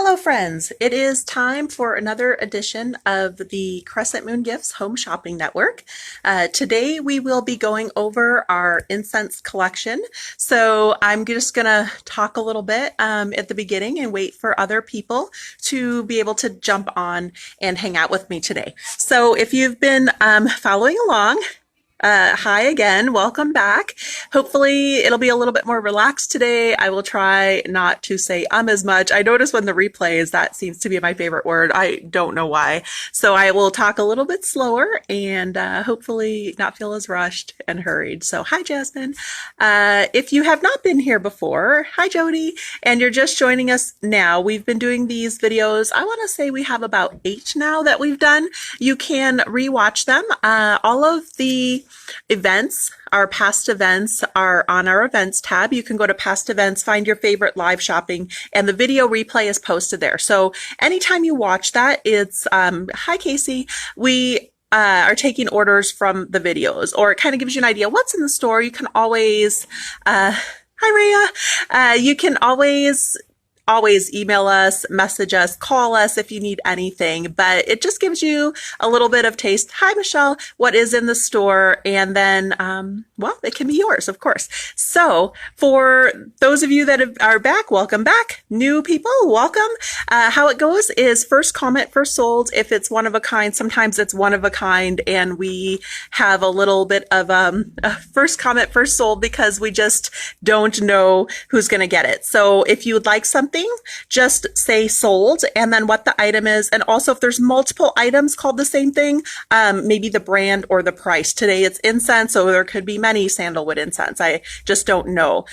Hello friends, it is time for another edition of the Crescent Moon Gifts Home Shopping Network. Today we will be going over our incense collection. So I'm just going to talk a little bit at the beginning and wait for other people to be able to jump on and hang out with me today. So if you've been following along, hi again, welcome back. Hopefully it'll be a little bit more relaxed today. I will try not to say as much. I notice when the replays, that seems to be my favorite word. I don't know why. So I will talk a little bit slower and hopefully not feel as rushed and hurried. So hi Jasmine. If you have not been here before, hi Jody, and you're just joining us now, we've been doing these videos. I want to say we have about 8 now that we've done. You can rewatch them. All of the events, our past events, are on our events tab. You can go to past events, find your favorite live shopping, and the video replay is posted there. So anytime you watch that, it's hi Casey, we are taking orders from the videos, or it kind of gives you an idea what's in the store. You can always hi Rhea, you can always email us, message us, call us if you need anything, but it just gives you a little bit of taste. Hi, Michelle, what is in the store? And then, well, it can be yours, of course. So for those of you that are back, welcome back. New people, welcome. How it goes is first comment, first sold. If it's one of a kind, sometimes it's one of a kind, and we have a little bit of a first comment, first sold, because we just don't know who's going to get it. So if you would like something, just say sold and then what the item is. And also if there's multiple items called the same thing, maybe the brand or the price. Today it's incense, so there could be many sandalwood incense. I just don't know.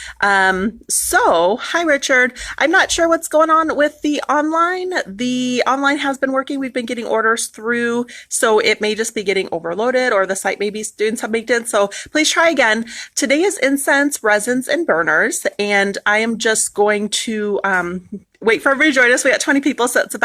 So hi Richard. I'm not sure what's going on with the online. The online has been working. We've been getting orders through, so it may just be getting overloaded, or the site may be doing some maintenance. So please try again. Today is incense, resins, and burners, and I am just going to wait for everybody to join us. We got 20 people, so it's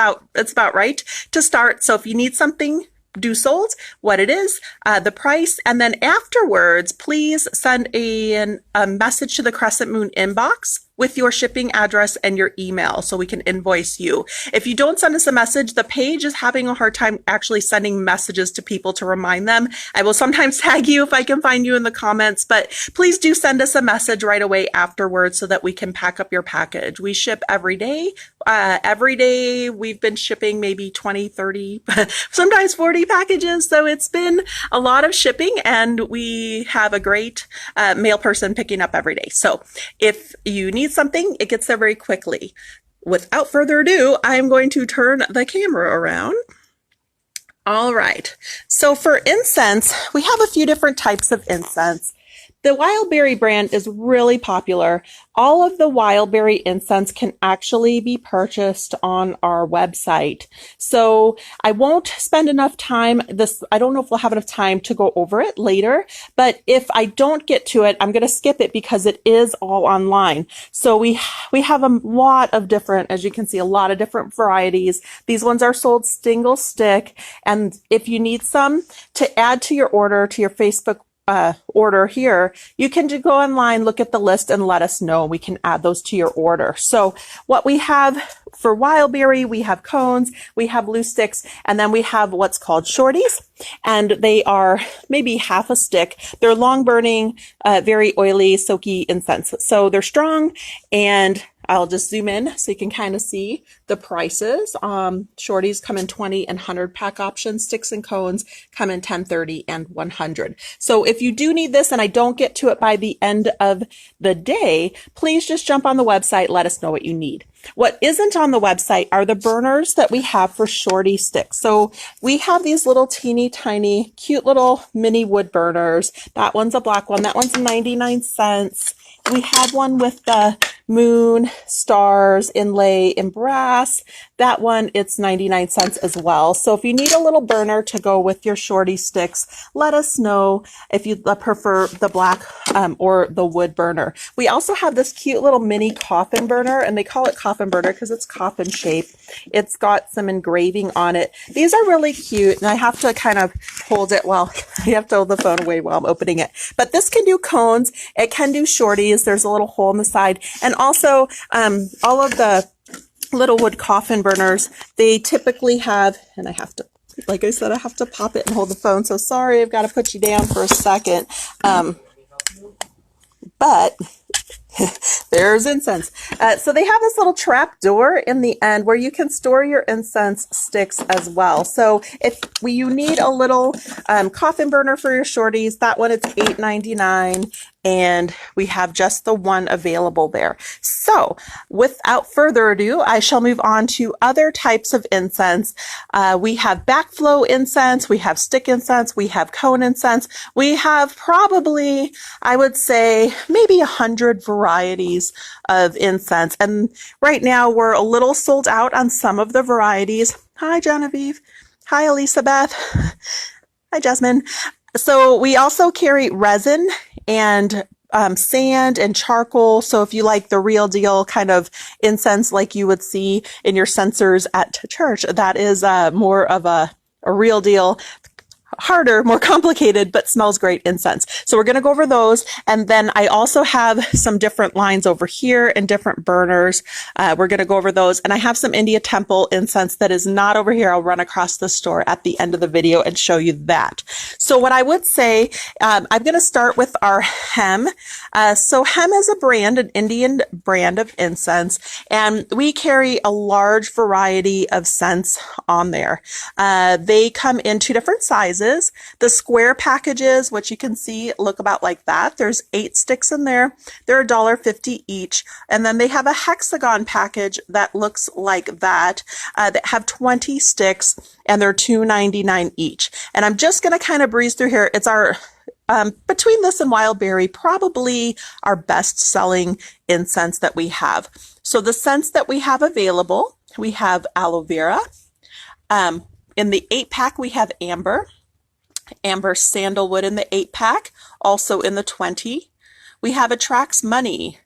about right to start. So if you need something, do sold, what it is, the price, and then afterwards, please send a message to the Crescent Moon inbox with your shipping address and your email so we can invoice you. If you don't send us a message, the page is having a hard time actually sending messages to people to remind them. I will sometimes tag you if I can find you in the comments, but please do send us a message right away afterwards so that we can pack up your package. We ship every day. Every day we've been shipping maybe 20, 30, sometimes 40 packages. So it's been a lot of shipping, and we have a great mail person picking up every day. So if you need something, it gets there very quickly. Without further ado, I'm going to turn the camera around. All right. So for incense, we have a few different types of incense. The Wildberry brand is really popular. All of the Wildberry incense can actually be purchased on our website. So I won't spend enough time. I don't know if we'll have enough time to go over it later, but if I don't get to it, I'm going to skip it because it is all online. So we have a lot of different, as you can see, a lot of different varieties. These ones are sold single stick. And if you need some to add to your order, to your Facebook order here, you can go online, look at the list, and let us know. We can add those to your order. So what we have for Wildberry, we have cones, we have loose sticks, and then we have what's called shorties, and they are maybe half a stick. They're long burning, very oily, soaky incense. So they're strong, and I'll just zoom in so you can kind of see the prices. Shorties come in 20 and 100 pack options. Sticks and cones come in 10, 30, and 100. So if you do need this and I don't get to it by the end of the day, please just jump on the website, let us know what you need. What isn't on the website are the burners that we have for shorty sticks. So we have these little teeny tiny, cute little mini wood burners. That one's a black one. That one's 99 cents. We have one with the moon, stars, inlay in brass. That one, it's 99 cents as well. So if you need a little burner to go with your shorty sticks, let us know if you prefer the black or the wood burner. We also have this cute little mini coffin burner, and they call it Coffin Burner because it's coffin shaped. It's got some engraving on it. These are really cute, and I have to kind of hold it while I have to hold the phone away while I'm opening it. But this can do cones. It can do shorties. There's a little hole in the side. And also all of the little wood coffin burners. They typically have, and I have to, like I said, I have to pop it and hold the phone. So sorry, I've got to put you down for a second. But there's incense. So they have this little trap door in the end where you can store your incense sticks as well. So if you need a little coffin burner for your shorties, that one it's $8.99. And we have just the one available there. So without further ado, I shall move on to other types of incense. We have backflow incense, we have stick incense, we have cone incense. We have probably, I would say, maybe 100 varieties of incense. And right now we're a little sold out on some of the varieties. Hi, Genevieve. Hi, Elizabeth. Hi, Jasmine. So we also carry resin and sand and charcoal. So if you like the real deal kind of incense like you would see in your censers at church, that is more of a real deal, harder, more complicated, but smells great incense. So we're going to go over those. And then I also have some different lines over here and different burners. We're going to go over those. And I have some India Temple incense that is not over here. I'll run across the store at the end of the video and show you that. So what I would say, I'm going to start with our hem. So hem is a brand, an Indian brand of incense, and we carry a large variety of scents on there. They come in 2 different sizes. The square packages, which you can see look about like that. There's 8 sticks in there. They're $1.50 each. And then they have a hexagon package that looks like that, that have 20 sticks, and they're $2.99 each. And I'm just going to kind of breeze through here. It's our between this and Wild Berry, probably our best selling incense that we have. So the scents that we have available, we have aloe vera. In the 8-pack, we have amber sandalwood in the 8-pack, also in the 20. We have Attracts Money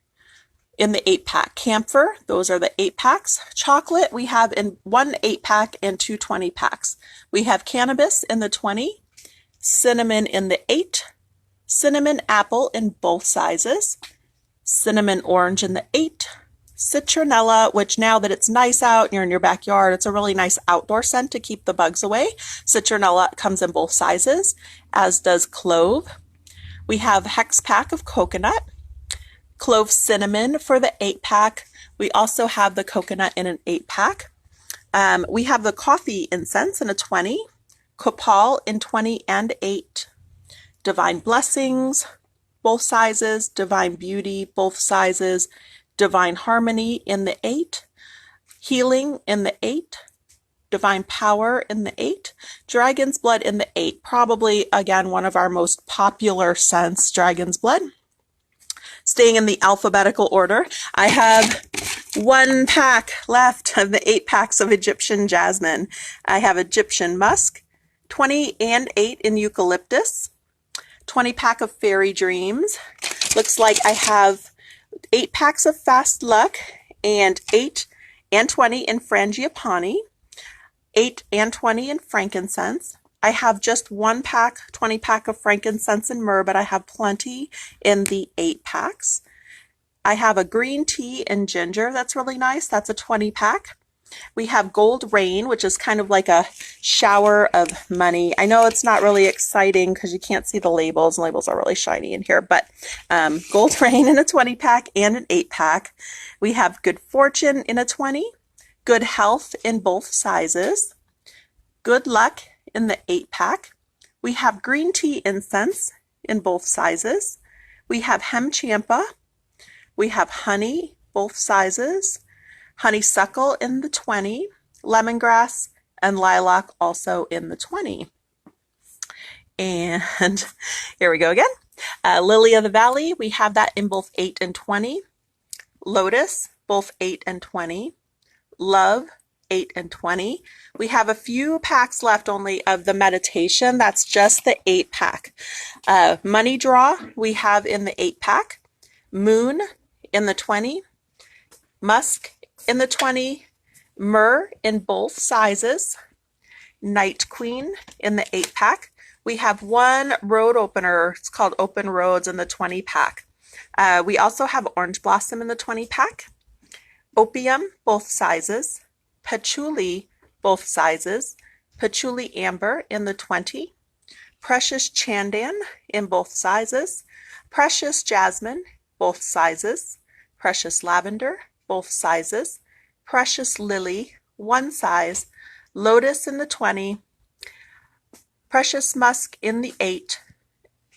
in the 8-pack. Camphor, those are the 8-packs. Chocolate, we have in 1 8-pack and 2 20-packs. We have cannabis in the 20, cinnamon in the 8, cinnamon apple in both sizes, cinnamon orange in the 8, citronella, which now that it's nice out and you're in your backyard, it's a really nice outdoor scent to keep the bugs away. Citronella comes in both sizes, as does clove. We have hex pack of coconut, clove cinnamon for the 8-pack. We also have the coconut in an 8-pack. We have the coffee incense in a 20, copal in 20 and 8, divine blessings, both sizes, divine beauty, both sizes, divine harmony in the 8, healing in the 8, divine power in the 8, dragon's blood in the 8. Probably, again, one of our most popular scents, dragon's blood. Staying in the alphabetical order, I have 1 pack left of the 8-packs of Egyptian jasmine. I have Egyptian musk, 20 and 8 in eucalyptus, 20-pack of fairy dreams. Looks like I have 8 packs of Fast Luck and 8 and 20 in Frangipani, 8 and 20 in Frankincense. I have just 1 pack, 20-pack of Frankincense and myrrh, but I have plenty in the 8-packs. I have a green tea and ginger. That's really nice. That's a 20-pack. We have Gold Rain, which is kind of like a shower of money. I know it's not really exciting because you can't see the labels. The labels are really shiny in here, but Gold Rain in a 20-pack and an 8-pack. We have Good Fortune in a 20, Good Health in both sizes, Good Luck in the 8-pack. We have Green Tea Incense in both sizes. We have Hemchampa. We have Honey, both sizes. Honeysuckle in the 20, lemongrass, and lilac also in the 20. And here we go again. Lily of the Valley, we have that in both 8 and 20. Lotus, both 8 and 20. Love, 8 and 20. We have a few packs left only of the Meditation. That's just the 8-pack. Money Draw, we have in the 8-pack. Moon in the 20. Musk in the 20, myrrh in both sizes, Night Queen in the 8-pack. We have 1 road opener, it's called Open Roads in the 20-pack. We also have Orange Blossom in the 20-pack. Opium, both sizes, Patchouli, both sizes, Patchouli Amber in the 20, Precious Chandan in both sizes, Precious Jasmine, both sizes, Precious Lavender, both sizes, Precious Lily, one size, Lotus in the 20, Precious Musk in the 8,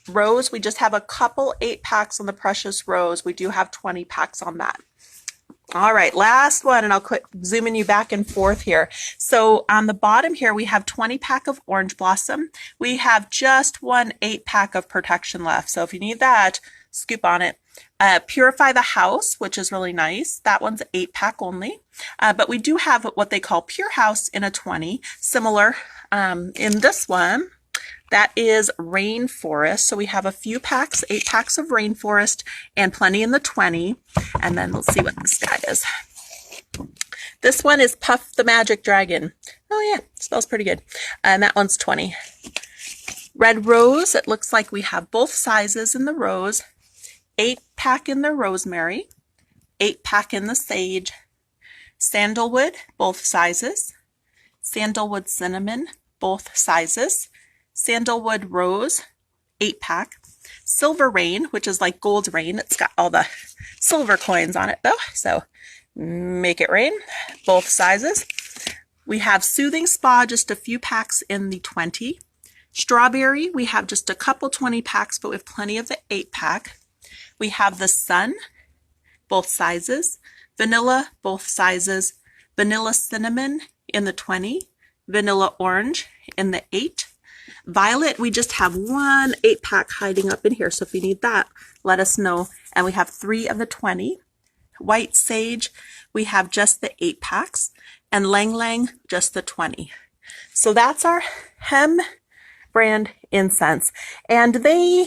Rose, we just have a couple 8 packs on the Precious Rose. We do have 20 packs on that. All right, last one, and I'll quit zooming you back and forth here. So on the bottom here, we have 20 pack of Orange Blossom. We have just one 8 pack of Protection left. So if you need that, scoop on it. Purify the House, which is really nice. That one's 8 pack only. But we do have what they call Pure House in a 20, similar in this one. That is Rainforest. So we have a few packs, 8 packs of Rainforest and plenty in the 20. And then we'll see what this guy is. This one is Puff the Magic Dragon. Oh yeah, smells pretty good. And that one's 20. Red Rose, it looks like we have both sizes in the rose. 8 pack in the rosemary. 8 pack in the sage. Sandalwood, both sizes. Sandalwood Cinnamon, both sizes. Sandalwood Rose, 8 pack. Silver Rain, which is like gold rain. It's got all the silver coins on it though, so make it rain, both sizes. We have Soothing Spa, just a few packs in the 20. Strawberry, we have just a couple 20 packs, but we have plenty of the 8 pack. We have the Sun, both sizes. Vanilla, both sizes. Vanilla Cinnamon in the 20. Vanilla Orange in the 8. Violet, we just have one 8 pack hiding up in here. So if you need that, let us know. And we have 3 of the 20. White Sage, we have just the 8 packs. And Lang Lang, just the 20. So that's our Hem brand incense. And they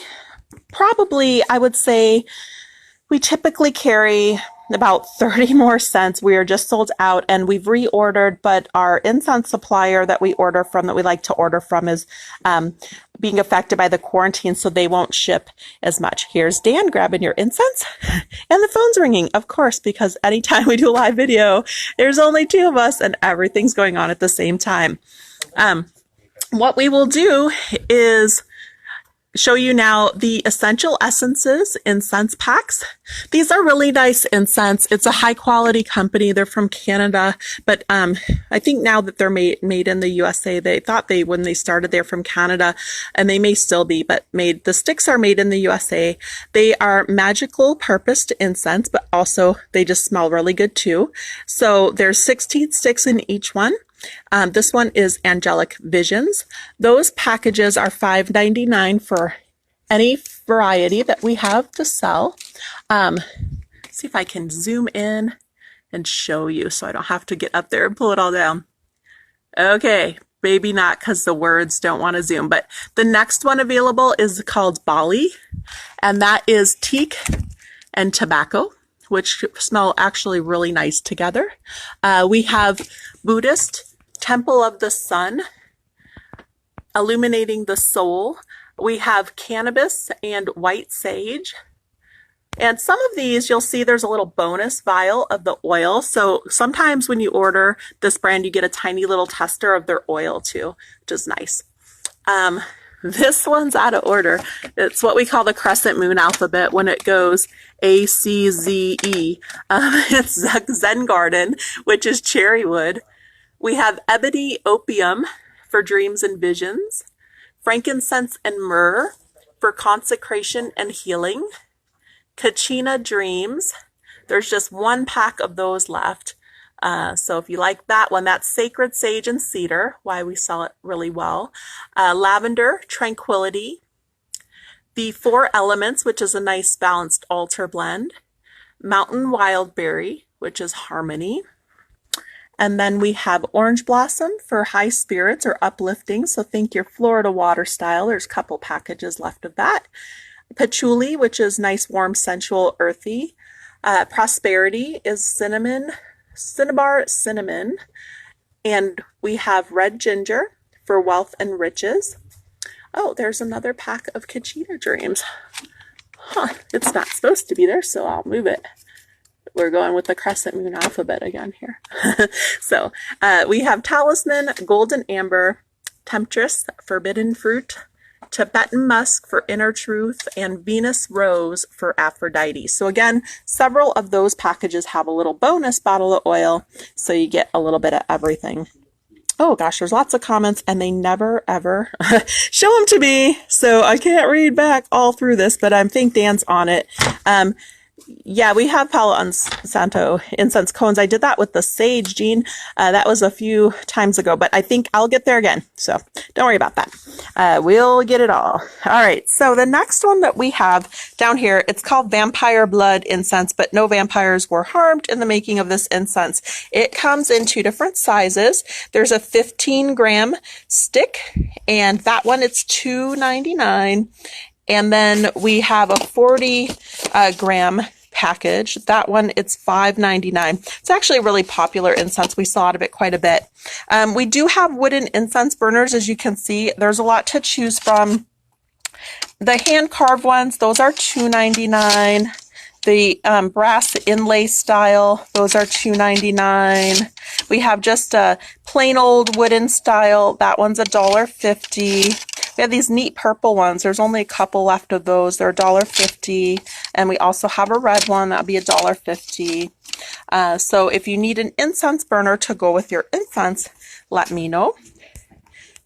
probably, I would say, we typically carry about 30 more scents. We are just sold out and we've reordered, but our incense supplier that we order from, that we like to order from, is being affected by the quarantine, so they won't ship as much. Here's Dan grabbing your incense and the phone's ringing, of course, because anytime we do a live video, there's only 2 of us and everything's going on at the same time. What we will do is show you now the Essential Essences incense packs. These are really nice incense. It's a high quality company. They're from Canada, but I think now that they're made in the USA, they thought when they started, they're from Canada, and they may still be, but the sticks are made in the USA. They are magical purposed incense, but also they just smell really good too. So there's 16 sticks in each one. This one is Angelic Visions. Those packages are $5.99 for any variety that we have to sell. See if I can zoom in and show you so I don't have to get up there and pull it all down. Okay, maybe not because the words don't want to zoom, but the next one available is called Bali, and that is teak and tobacco, which smell actually really nice together. We have Buddhist Temple of the Sun, Illuminating the Soul. We have Cannabis and White Sage. And some of these, you'll see there's a little bonus vial of the oil. So sometimes when you order this brand, you get a tiny little tester of their oil too, which is nice. This one's out of order. It's what we call the crescent moon alphabet when it goes A, C, Z, E. It's Zen Garden, which is cherry wood. We have Ebony Opium for dreams and visions. Frankincense and Myrrh for consecration and healing. Kachina Dreams. There's just 1 pack of those left. So if you like that one, that's Sacred Sage and Cedar, why we sell it really well. Lavender, Tranquility. The 4 Elements, which is a nice balanced altar blend. Mountain Wildberry, which is Harmony. And then we have Orange Blossom for high spirits or uplifting. So think your Florida water style. There's a couple packages left of that. Patchouli, which is nice, warm, sensual, earthy. Prosperity is Cinnabar Cinnamon. And we have Red Ginger for wealth and riches. Oh, there's another pack of Kachina Dreams. Huh, it's not supposed to be there, so I'll move it. We're going with the crescent moon alphabet again here. So we have Talisman, Golden Amber, Temptress, Forbidden Fruit, Tibetan Musk for Inner Truth, and Venus Rose for Aphrodite. So again, several of those packages have a little bonus bottle of oil, so you get a little bit of everything. Oh gosh, there's lots of comments and they never ever show them to me, so I can't read back all through this, but I think Dan's on it. Yeah, we have Palo Santo incense cones. I did that with the sage, Jean. That was a few times ago, but I think I'll get there again. So don't worry about that. We'll get it all. All right. So the next one that we have down here, it's called Vampire Blood Incense, but no vampires were harmed in the making of this incense. It comes in 2 different sizes. There's a 15-gram stick, and that one, it's $2.99. And then we have a 40-gram package. That one, it's $5.99. It's actually a really popular incense. We saw out of it quite a bit. We do have wooden incense burners. As you can see, there's a lot to choose from. The hand-carved ones, those are $2.99. The brass inlay style, those are $2.99. We have just a plain old wooden style. That one's $1.50. We have these neat purple ones. There's only a couple left of those. They're $1.50. And we also have a red one. That'll be $1.50. So if you need an incense burner to go with your incense, let me know.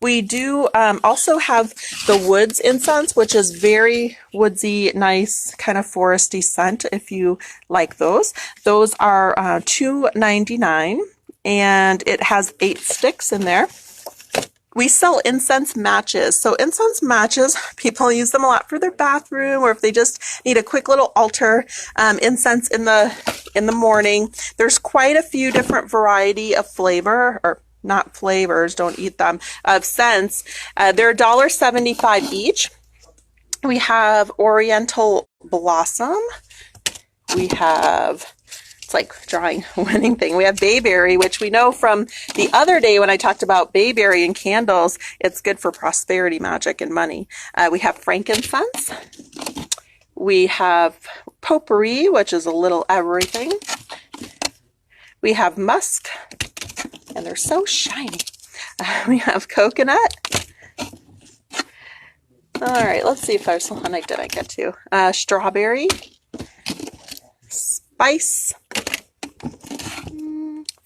We do also have the Woods incense, which is very woodsy, nice, kind of foresty scent if you like those. Those are $2.99, and it has 8 sticks in there. We sell incense matches. So incense matches, people use them a lot for their bathroom, or if they just need a quick little altar incense in the morning. There's quite a few different variety of flavor, or not flavors, don't eat them, of scents. They're $1.75 each. We have Oriental Blossom. We have, it's like drawing a winning thing. We have Bayberry, which we know from the other day when I talked about Bayberry and candles, it's good for prosperity, magic, and money. We have Frankincense. We have Potpourri, which is a little everything. We have Musk, and they're so shiny. We have Coconut. All right, let's see if there's one I didn't get to. Strawberry, Spice,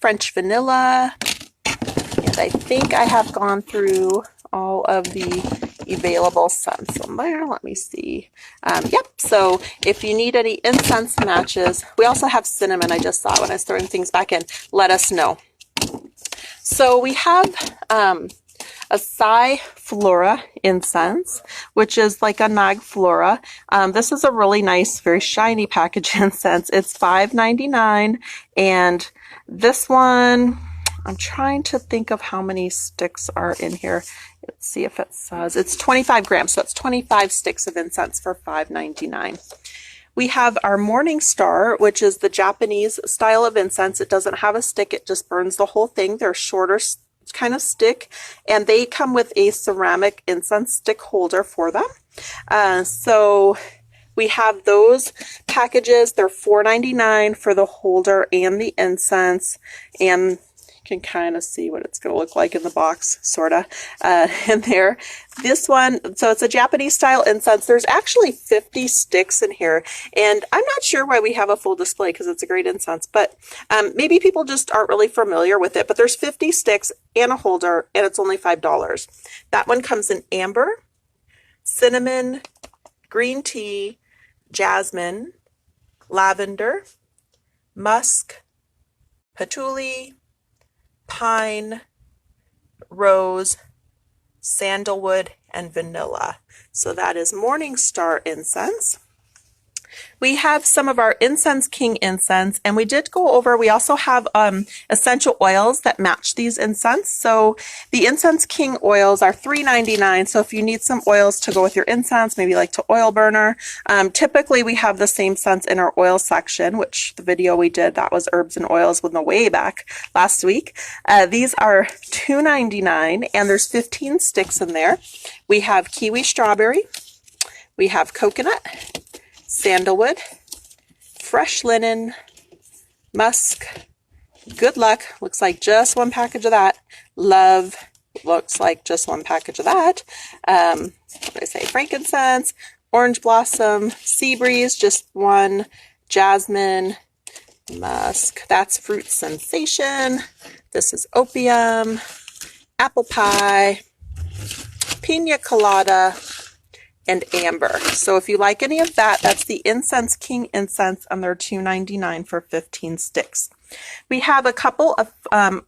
French Vanilla, and I think I have gone through all of the available scents on there. Let me see. Yep, so if you need any incense matches, we also have cinnamon. I just saw when I was throwing things back in. Let us know. So we have a Psy Flora incense, which is like a Nag Flora. This is a really nice, very shiny package incense. It's $5.99, and this one, I'm trying to think of how many sticks are in here. Let's see if it says. It's 25 grams, so it's 25 sticks of incense for $5.99. We have our Morningstar, which is the Japanese style of incense. It doesn't have a stick, it just burns the whole thing. They're shorter kind of stick, and they come with a ceramic incense stick holder for them. So we have those packages. They're $4.99 for the holder and the incense, and can kind of see what it's going to look like in the box, sort of, in there. This one, so it's a Japanese style incense. There's actually 50 sticks in here, and I'm not sure why we have a full display because it's a great incense, but maybe people just aren't really familiar with it. But there's 50 sticks and a holder, and it's only $5. That one comes in amber, cinnamon, green tea, jasmine, lavender, musk, patchouli, pine, rose, sandalwood, and vanilla. So that is Morningstar incense. We have some of our Incense King incense, and we did go over, we also have essential oils that match these incense. So the Incense King oils are $3.99. So if you need some oils to go with your incense, maybe like to oil burner, typically we have the same scents in our oil section, which the video we did, that was herbs and oils with the way back last week. These are $2.99, and there's 15 sticks in there. We have kiwi strawberry, we have coconut, sandalwood, fresh linen, musk, good luck, looks like just one package of that. Love, looks like just one package of that. What did I say? Frankincense, orange blossom, sea breeze, just one. Jasmine, musk, that's fruit sensation. This is opium, apple pie, pina colada, and amber. So if you like any of that, that's the Incense King incense, and they're $2.99 for 15 sticks. We have a couple of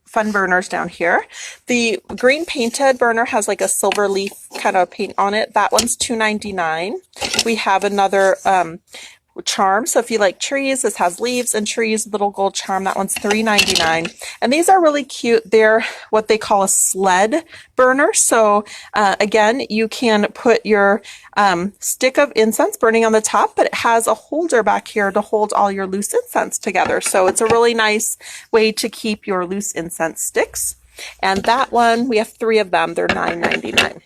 fun burners down here. The green painted burner has like a silver leaf kind of paint on it. That one's $2.99. We have another charm. So if you like trees, this has leaves and trees, little gold charm. That one's $3.99. And these are really cute. They're what they call a sled burner. So again, you can put your stick of incense burning on the top, but it has a holder back here to hold all your loose incense together. So it's a really nice way to keep your loose incense sticks. And that one, we have 3 of them. They're $9.99.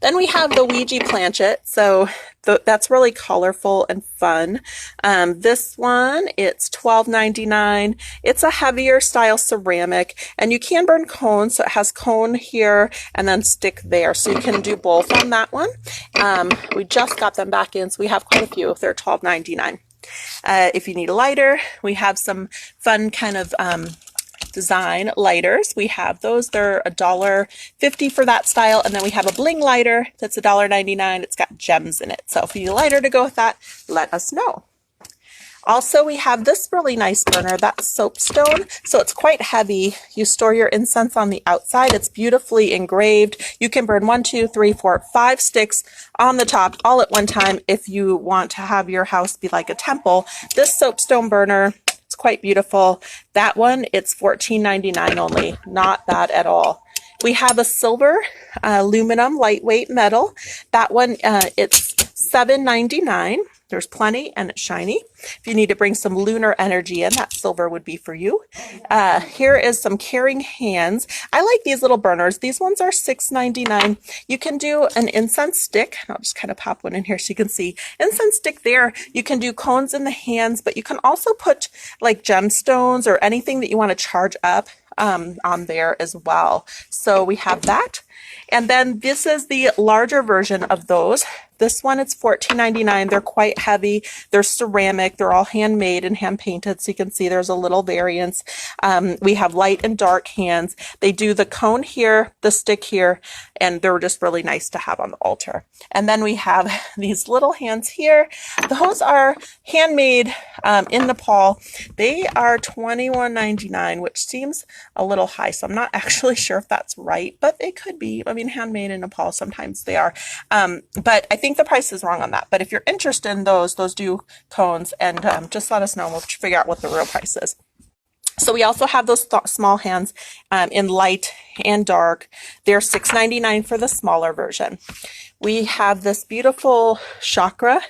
Then we have the Liji Planchet. So that's really colorful and fun. This one, it's $12.99. It's a heavier style ceramic, and you can burn cones. So it has cone here and then stick there. So you can do both on that one. We just got them back in, so we have quite a few. They're $12.99. If you need a lighter, we have some fun kind of design lighters. We have those. They're $1.50 for that style. And then we have a bling lighter that's $1.99. It's got gems in it. So if you need a lighter to go with that, let us know. Also, we have this really nice burner. That's soapstone. So it's quite heavy. You store your incense on the outside. It's beautifully engraved. You can burn 1, 2, 3, 4, 5 sticks on the top all at one time if you want to have your house be like a temple. This soapstone burner, it's quite beautiful. That one, it's $14.99 only. Not bad at all. We have a silver aluminum lightweight metal. That one, it's $7.99. There's plenty and it's shiny. If you need to bring some lunar energy in, that silver would be for you. Here is some caring hands. I like these little burners. These ones are $6.99. You can do an incense stick. I'll just kind of pop one in here so you can see. Incense stick there. You can do cones in the hands, but you can also put like gemstones or anything that you want to charge up on there as well. So we have that. And then this is the larger version of those. This one, it's $14.99. They're quite heavy. They're ceramic. They're all handmade and hand painted. So you can see there's a little variance. We have light and dark hands. They do the cone here, the stick here, and they're just really nice to have on the altar. And then we have these little hands here. Those are handmade in Nepal. They are $21.99, which seems a little high. So I'm not actually sure if that's right, but it could be. I mean, handmade in Nepal, sometimes they are. But I think the price is wrong on that. But if you're interested in those do cones, and just let us know. We'll figure out what the real price is. So we also have those small hands in light and dark. They're $6.99 for the smaller version. We have this beautiful chakra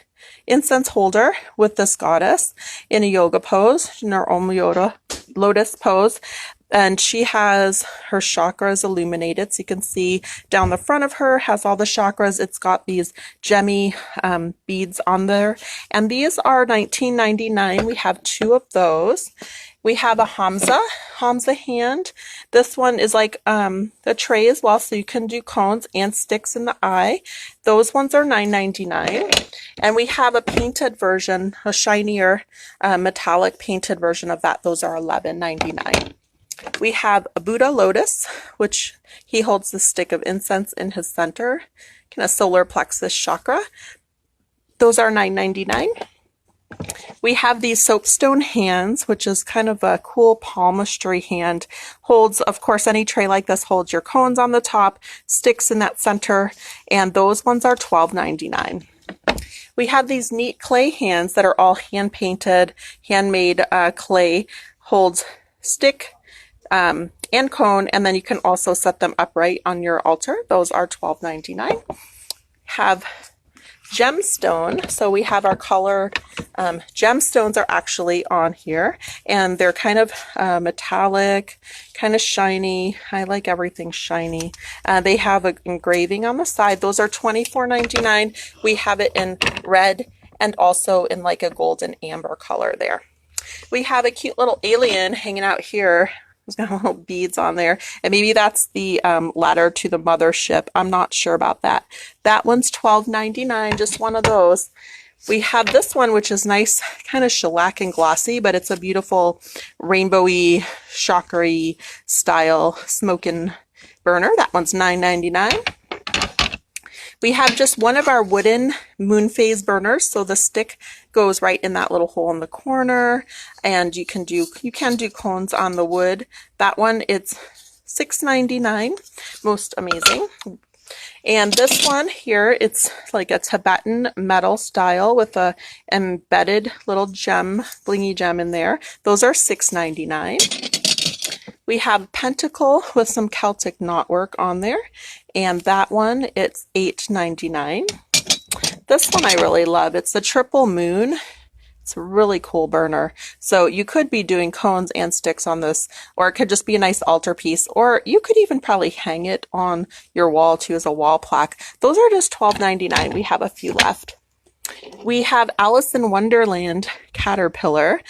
incense holder with this goddess in a yoga pose, in her lotus pose. And she has her chakras illuminated. So you can see down the front of her has all the chakras. It's got these gemmy beads on there. And these are $19.99. We have 2 of those. We have a Hamza hand. This one is like the tray as well. So you can do cones and sticks in the eye. Those ones are $9.99. And we have a painted version, a shinier metallic painted version of that. Those are $11.99. We have a Buddha Lotus, which he holds the stick of incense in his center, kind of solar plexus chakra. Those are $9.99. We have these soapstone hands, which is kind of a cool palmistry hand. Holds, of course, any tray like this holds your cones on the top, sticks in that center, and those ones are $12.99. We have these neat clay hands that are all hand painted, handmade clay, holds stick, and cone, and then you can also set them upright on your altar. Those are $12.99. Have gemstone. So we have our colored gemstones are actually on here, and they're kind of metallic, kind of shiny. I like everything shiny. They have an engraving on the side. Those are $24.99. We have it in red and also in like a golden amber color there. We have a cute little alien hanging out here. There's got little beads on there. And maybe that's the ladder to the mothership. I'm not sure about that. That one's $12.99, just one of those. We have this one, which is nice, kind of shellac and glossy, but it's a beautiful rainbowy, chakra-y style smoking burner. That one's $9.99. We have just one of our wooden moon phase burners. So the stick goes right in that little hole in the corner, and you can do cones on the wood. That one, it's $6.99. Most amazing. And this one here, it's like a Tibetan metal style with a embedded little gem, blingy gem in there. Those are $6.99. We have Pentacle with some Celtic knotwork on there, and that one, it's $8.99. This one I really love. It's the Triple Moon. It's a really cool burner. So you could be doing cones and sticks on this, or it could just be a nice altarpiece, or you could even probably hang it on your wall too as a wall plaque. Those are just $12.99. We have a few left. We have Alice in Wonderland caterpillar,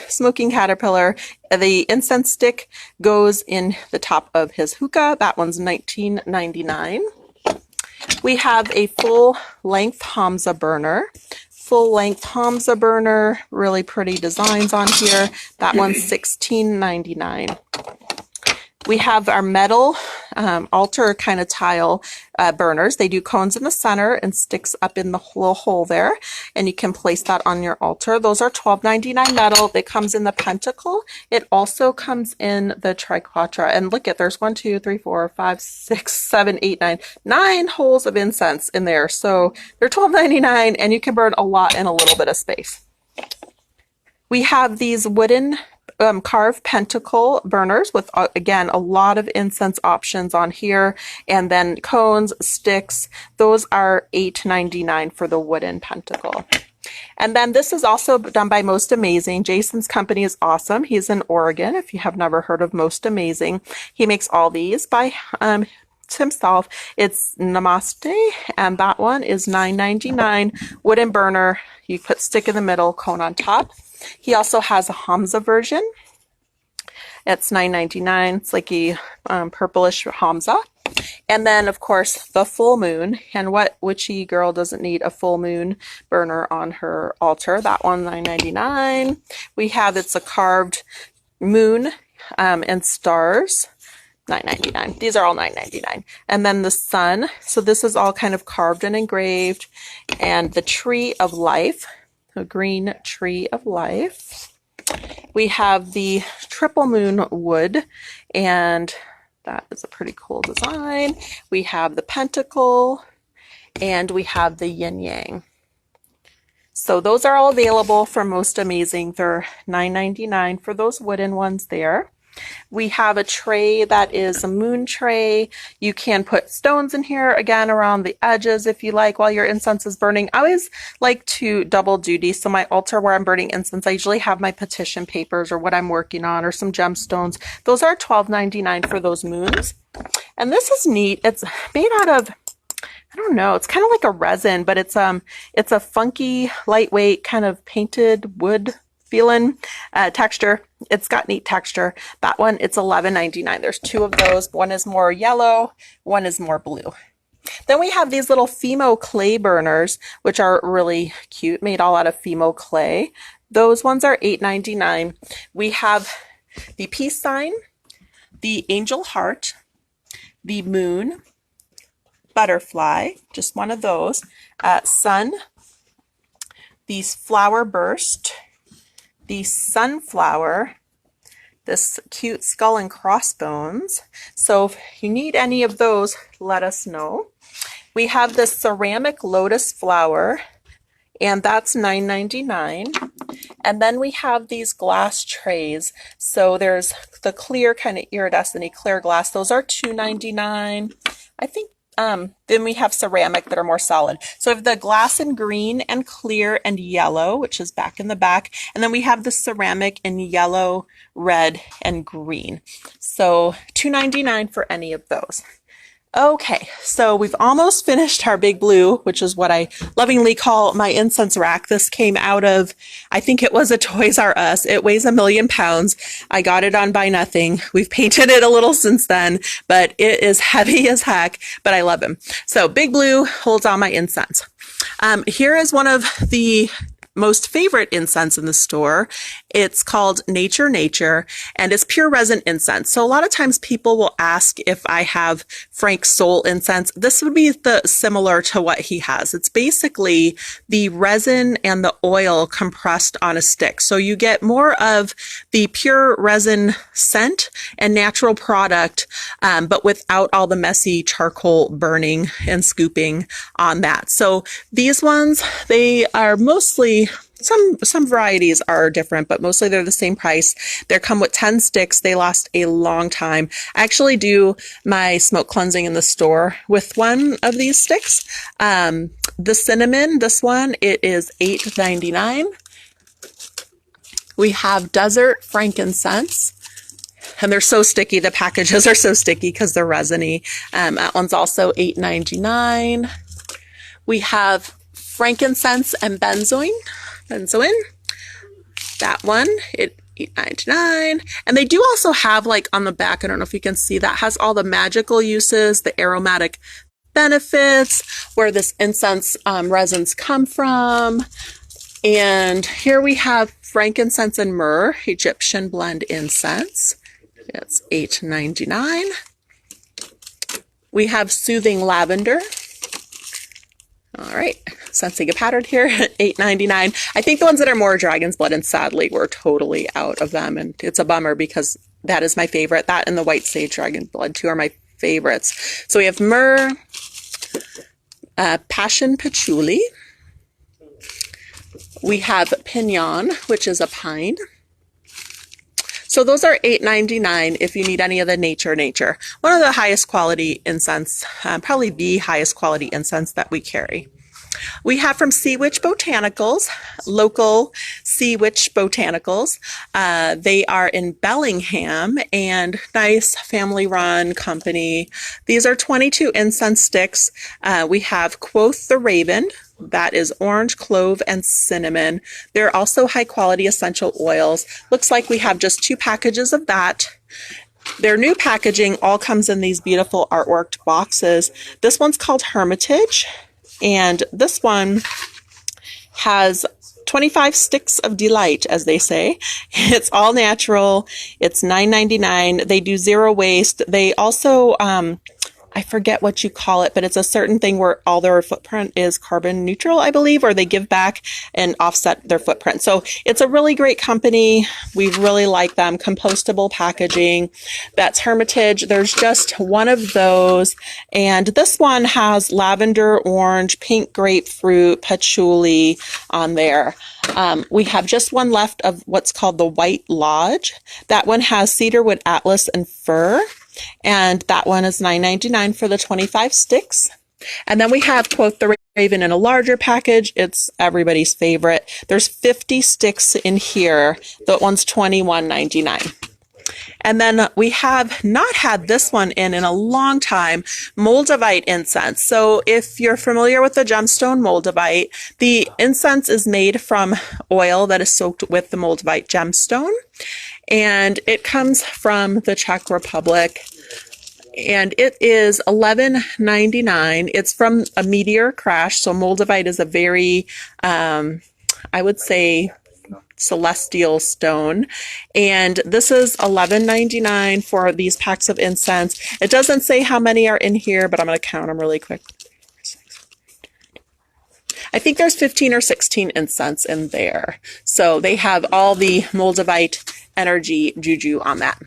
smoking caterpillar. The incense stick goes in the top of his hookah. That one's $19.99. We have a full-length Hamza burner. Full-length Hamza burner, really pretty designs on here. That one's $16.99. We have our metal altar kind of tile burners. They do cones in the center and sticks up in the little hole there, and you can place that on your altar. Those are $12.99 metal. It comes in the Pentacle. It also comes in the Triquetra. And look at, there's 1, 2, 3, 4, 5, 6, 7, 8, 9 holes of incense in there. So they're $12.99, and you can burn a lot in a little bit of space. We have these wooden carved pentacle burners with, again, a lot of incense options on here. And then cones, sticks, those are $8.99 for the wooden pentacle. And then this is also done by Most Amazing. Jason's company is awesome. He's in Oregon, if you have never heard of Most Amazing. He makes all these by himself. It's Namaste, and that one is $9.99. Wooden burner. You put stick in the middle, cone on top. He also has a Hamza version. It's $9.99. It's like a purplish Hamza. And then, of course, the full moon. And what witchy girl doesn't need a full moon burner on her altar? That one, $9.99. We have, it's a carved moon and stars. $9.99. These are all $9.99. And then the sun. So this is all kind of carved and engraved. And the tree of life. A green tree of life. We have the triple moon wood, and that is a pretty cool design. We have the pentacle, and we have the yin yang. So those are all available for Most Amazing. They're $9.99 for those wooden ones there. We have a tray that is a moon tray. You can put stones in here, again, around the edges if you like while your incense is burning. I always like to double duty. So my altar where I'm burning incense, I usually have my petition papers or what I'm working on or some gemstones. Those are $12.99 for those moons. And this is neat. It's made out of, I don't know, it's kind of like a resin, but it's a funky, lightweight, kind of painted wood feeling texture. It's got neat texture. That one, it's $11.99. There's two of those. One is more yellow, one is more blue. Then we have these little Fimo clay burners, which are really cute, made all out of Fimo clay. Those ones are $8.99. We have the peace sign, the angel heart, the moon, butterfly, just one of those, sun, these flower burst, the sunflower, this cute skull and crossbones. So if you need any of those, let us know. We have the ceramic lotus flower, and that's $9.99. And then we have these glass trays. So there's the clear kind of iridescent clear glass. Those are $2.99. I think then we have ceramic that are more solid. So we have the glass in green and clear and yellow, which is back in the back. And then we have the ceramic in yellow, red, and green. So $2.99 for any of those. Okay, so we've almost finished our big blue, which is what I lovingly call my incense rack. This came out of, I think it was a Toys R Us. It weighs 1,000,000 pounds. I got it on Buy Nothing. We've painted it a little since then, but it is heavy as heck, but I love him. So big blue holds all my incense. Here is one of the most favorite incense in the store. It's called Nature, and it's pure resin incense. So a lot of times people will ask if I have Frank's Soul incense. This would be similar to what he has. It's basically the resin and the oil compressed on a stick. So you get more of the pure resin scent and natural product, but without all the messy charcoal burning and scooping on that. So these ones, they are mostly, some varieties are different, but mostly they're the same price. They come with 10 sticks. They last a long time. I actually do my smoke cleansing in the store with one of these sticks. The cinnamon, this one, it is $8.99. We have Desert Frankincense, and they're so sticky. The packages are so sticky because they're resiny. That one's also $8.99. We have Frankincense and benzoin. That one, $8.99. And they do also have, like, on the back, I don't know if you can see, that has all the magical uses, the aromatic benefits, where this incense resins come from. And here we have frankincense and myrrh, Egyptian blend incense. It's $8.99. We have soothing lavender. All right, sensing a pattern here, $8.99. I think the ones that are more dragon's blood, and sadly, we're totally out of them. And it's a bummer because that is my favorite. That and the white sage dragon blood, too, are my favorites. So we have myrrh, passion patchouli. We have pinyon, which is a pine. So those are $8.99 if you need any of the nature. One of the highest quality incense, probably the highest quality incense that we carry. We have from Witch Botanicals, local Witch Botanicals. They are in Bellingham, and nice family-run company. These are 22 incense sticks. We have Quoth the Raven. That is orange, clove, and cinnamon. They're also high-quality essential oils. Looks like we have just 2 packages of that. Their new packaging all comes in these beautiful artworked boxes. This one's called Hermitage, and this one has 25 sticks of delight, as they say. It's all natural. It's $9.99. They do zero waste. They also, I forget what you call it, but it's a certain thing where all their footprint is carbon neutral, I believe, or they give back and offset their footprint. So it's a really great company. We really like them. Compostable packaging. That's Hermitage. There's just one of those. And this one has lavender, orange, pink grapefruit, patchouli on there. We have just one left of what's called the White Lodge. That one has cedarwood, atlas, and fir. And that one is $9.99 for the 25 sticks. And then we have Quoth the Raven in a larger package. It's everybody's favorite. There's 50 sticks in here. That one's $21.99. And then we have not had this one in a long time, Moldavite incense. So if you're familiar with the gemstone Moldavite, the incense is made from oil that is soaked with the Moldavite gemstone. And it comes from the Czech Republic. And it is $11.99. It's from a meteor crash. So Moldavite is a very, I would say, celestial stone. And this is $11.99 for these packs of incense. It doesn't say how many are in here, but I'm going to count them really quick. I think there's 15 or 16 incense in there. So they have all the Moldavite energy juju on that.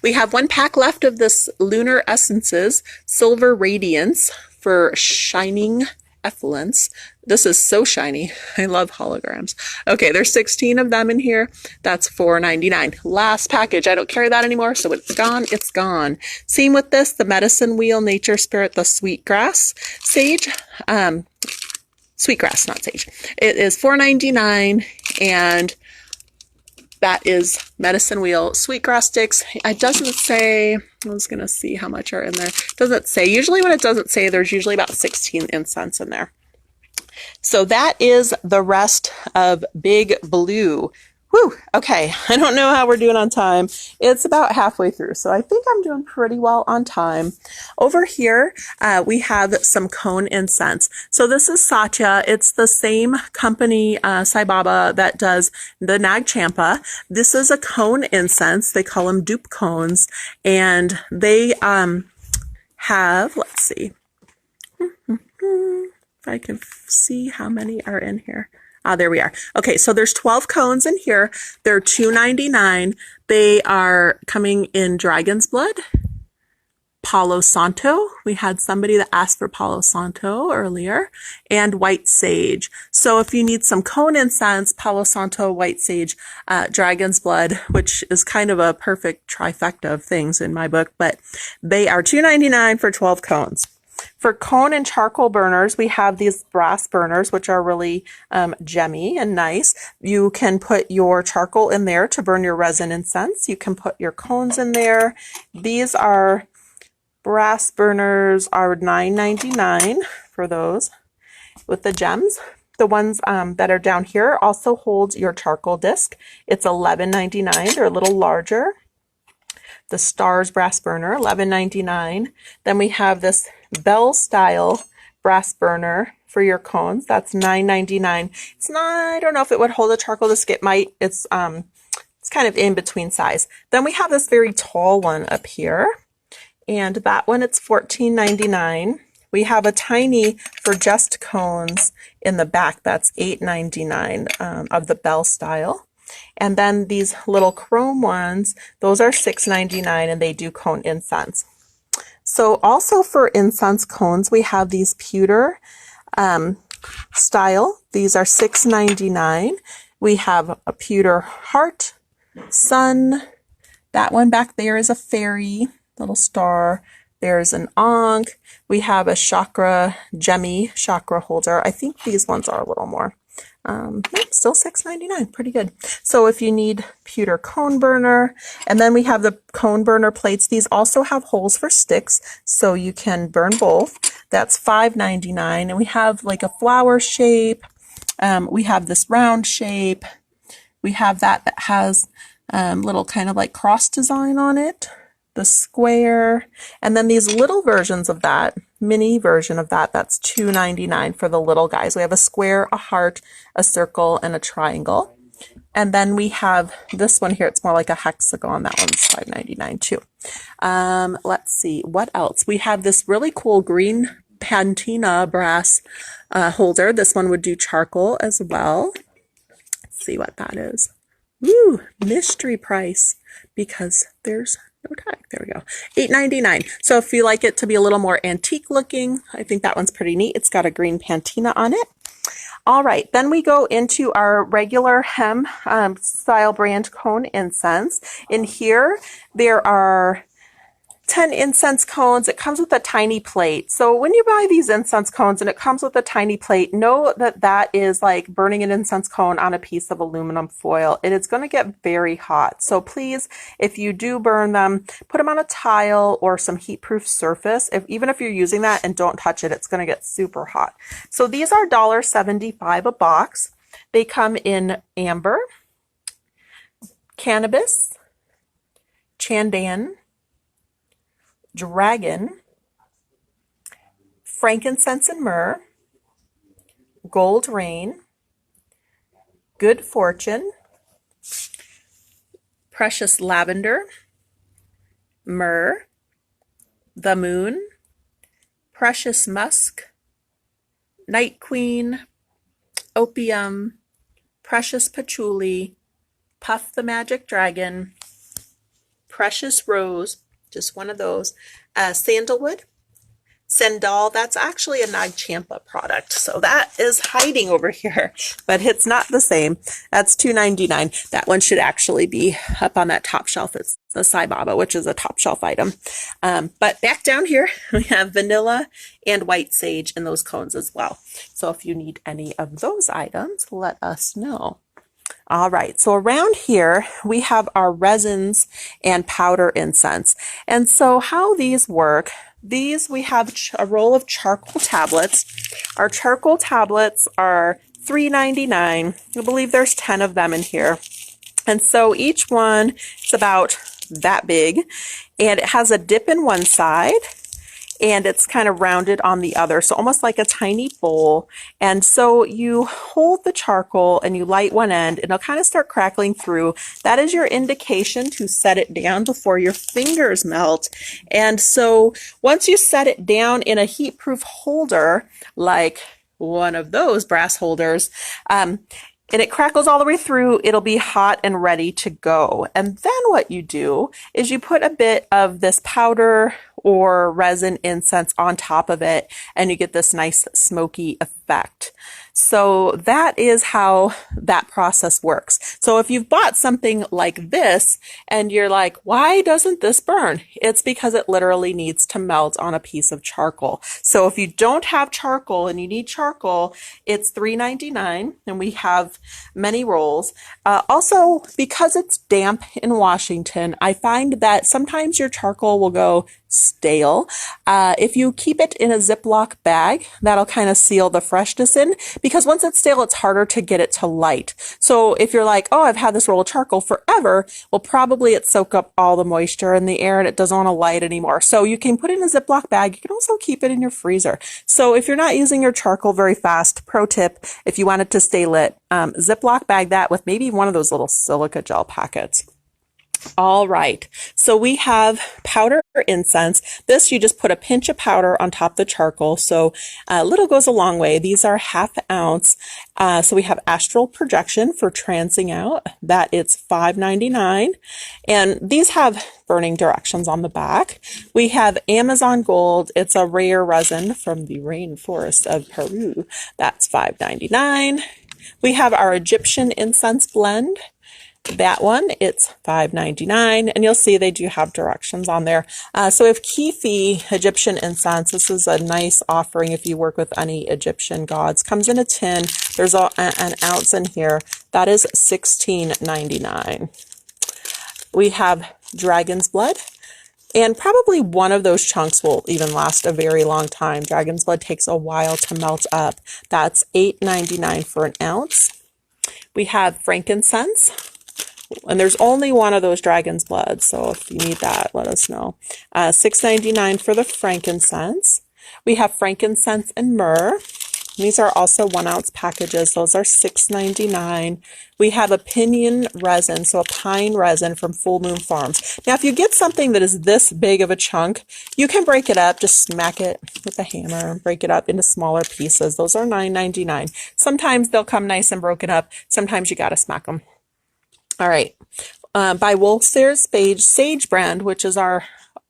We have one pack left of this Lunar Essences Silver Radiance for shining effluence. This is so shiny. I love holograms. Okay, there's 16 of them in here. That's $4.99. Last package. I don't carry that anymore, so it's gone. It's gone. Same with this, the Medicine Wheel Nature Spirit, the Sweetgrass Sage. Sweetgrass, not sage. It is $4.99, and that is medicine wheel sweetgrass sticks. It doesn't say, I was going to see how much are in there. It doesn't say. Usually when it doesn't say, there's usually about 16 incense in there. So that is the rest of Big Blue. Whew, okay, I don't know how we're doing on time. It's about halfway through, so I think I'm doing pretty well on time. Over here, we have some cone incense. So this is Satya. It's the same company, Sai Baba, that does the Nag Champa. This is a cone incense. They call them dupe cones, and they have, let's see, if I can see how many are in here. Ah, there we are. Okay, so there's 12 cones in here. They're $2.99. They are coming in Dragon's Blood, Palo Santo. We had somebody that asked for Palo Santo earlier, and White Sage. So if you need some cone incense, Palo Santo, White Sage, Dragon's Blood, which is kind of a perfect trifecta of things in my book, but they are $2.99 for 12 cones. For cone and charcoal burners, we have these brass burners, which are really gemmy and nice. You can put your charcoal in there to burn your resin incense. You can put your cones in there. These are brass burners, are $9.99 for those with the gems. The ones that are down here also hold your charcoal disc. It's $11.99. They're a little larger. The Stars brass burner, $11.99. Then we have this bell style brass burner for your cones. That's $9.99. It's not, I don't know if it would hold a charcoal disc. It might. It's kind of in between size. Then we have this very tall one up here, and that one, it's $14.99. We have a tiny for just cones in the back. That's $8.99 of the bell style. And then these little chrome ones, those are $6.99, and they do cone incense. So also for incense cones, we have these pewter style. These are $6.99. We have a pewter heart, sun. That one back there is a fairy, little star. There's an ankh. We have a chakra, gemmy chakra holder. I think these ones are a little more. Still $6.99, pretty good. So if you need pewter cone burner, and then we have the cone burner plates. These also have holes for sticks, so you can burn both. That's $5.99, and we have like a flower shape. We have this round shape. We have that has little kind of like cross design on it. The square, and then these little versions of that, mini version of that, that's $2.99 for the little guys. We have a square, a heart, a circle, and a triangle. And then we have this one here. It's more like a hexagon. That one's $5.99 too. Let's see, what else? We have this really cool green patina brass holder. This one would do charcoal as well. Let's see what that is. Ooh, mystery price, because there's no tag. There we go. $8.99. So if you like it to be a little more antique looking, I think that one's pretty neat. It's got a green patina on it. All right, then we go into our regular hem style brand cone incense. In here, there are 10 incense cones. It comes with a tiny plate. So when you buy these incense cones and it comes with a tiny plate, know that that is like burning an incense cone on a piece of aluminum foil. It is going to get very hot. So please, if you do burn them, put them on a tile or some heat-proof surface. Even if you're using that, and don't touch it, it's going to get super hot. So these are $1.75 a box. They come in amber, cannabis, chandan, dragon, frankincense and myrrh, gold rain, good fortune, precious lavender, myrrh, the moon, precious musk, night queen, opium, precious patchouli, puff the magic dragon, precious rose, just one of those, sandalwood, sandal. That's actually a Nag Champa product, so that is hiding over here, but it's not the same. That's $2.99. That one should actually be up on that top shelf. It's the Sai Baba, which is a top shelf item. But back down here, we have vanilla and white sage in those cones as well. So if you need any of those items, let us know. All right, so around here we have our resins and powder incense. And so how these work, we have a roll of charcoal tablets. Our charcoal tablets are $3.99. I believe there's 10 of them in here. And so each one is about that big, and it has a dip in one side and it's kind of rounded on the other, so almost like a tiny bowl. And so you hold the charcoal and you light one end and it'll kind of start crackling through. That is your indication to set it down before your fingers melt. And so once you set it down in a heat-proof holder, like one of those brass holders, and it crackles all the way through, it'll be hot and ready to go. And then what you do is you put a bit of this powder or resin incense on top of it, and you get this nice smoky effect. So that is how that process works. So if you've bought something like this and you're like, why doesn't this burn? It's because it literally needs to melt on a piece of charcoal. So if you don't have charcoal and you need charcoal, it's $3.99, and we have many rolls. Also, because it's damp in Washington, I find that sometimes your charcoal will go stale. If you keep it in a Ziploc bag, that'll kind of seal the freshness in, because once it's stale, it's harder to get it to light. So if you're like, oh, I've had this roll of charcoal forever, well, probably it soaked up all the moisture in the air and it doesn't want to light anymore. So you can put it in a Ziploc bag. You can also keep it in your freezer. So if you're not using your charcoal very fast, pro tip, if you want it to stay lit, Ziploc bag that with maybe one of those little silica gel packets. All right, so we have powder incense. This, you just put a pinch of powder on top of the charcoal, so a little goes a long way. These are 1/2 ounce. So we have astral projection for transing out. That it's $5.99, and these have burning directions on the back. We have Amazon Gold. It's a rare resin from the rainforest of Peru. That's $5.99. We have our Egyptian incense blend. That one, it's $5.99, and you'll see they do have directions on there. So if Kefi Egyptian incense, this is a nice offering if you work with any Egyptian gods. Comes in a tin. There's an ounce in here. That is $16.99. We have dragon's blood, and probably one of those chunks will even last a very long time. Dragon's blood takes a while to melt up. That's $8.99 for an ounce. We have frankincense. And there's only one of those dragon's blood, so if you need that, let us know. $6.99 for the frankincense. We have frankincense and myrrh. These are also 1 ounce packages. Those are $6.99. We have a pinyon resin, so a pine resin from Full Moon Farms. Now, if you get something that is this big of a chunk, you can break it up. Just smack it with a hammer and break it up into smaller pieces. Those are $9.99. Sometimes they'll come nice and broken up. Sometimes you got to smack them. All right, by Wolfster's Beige Sage brand, which is our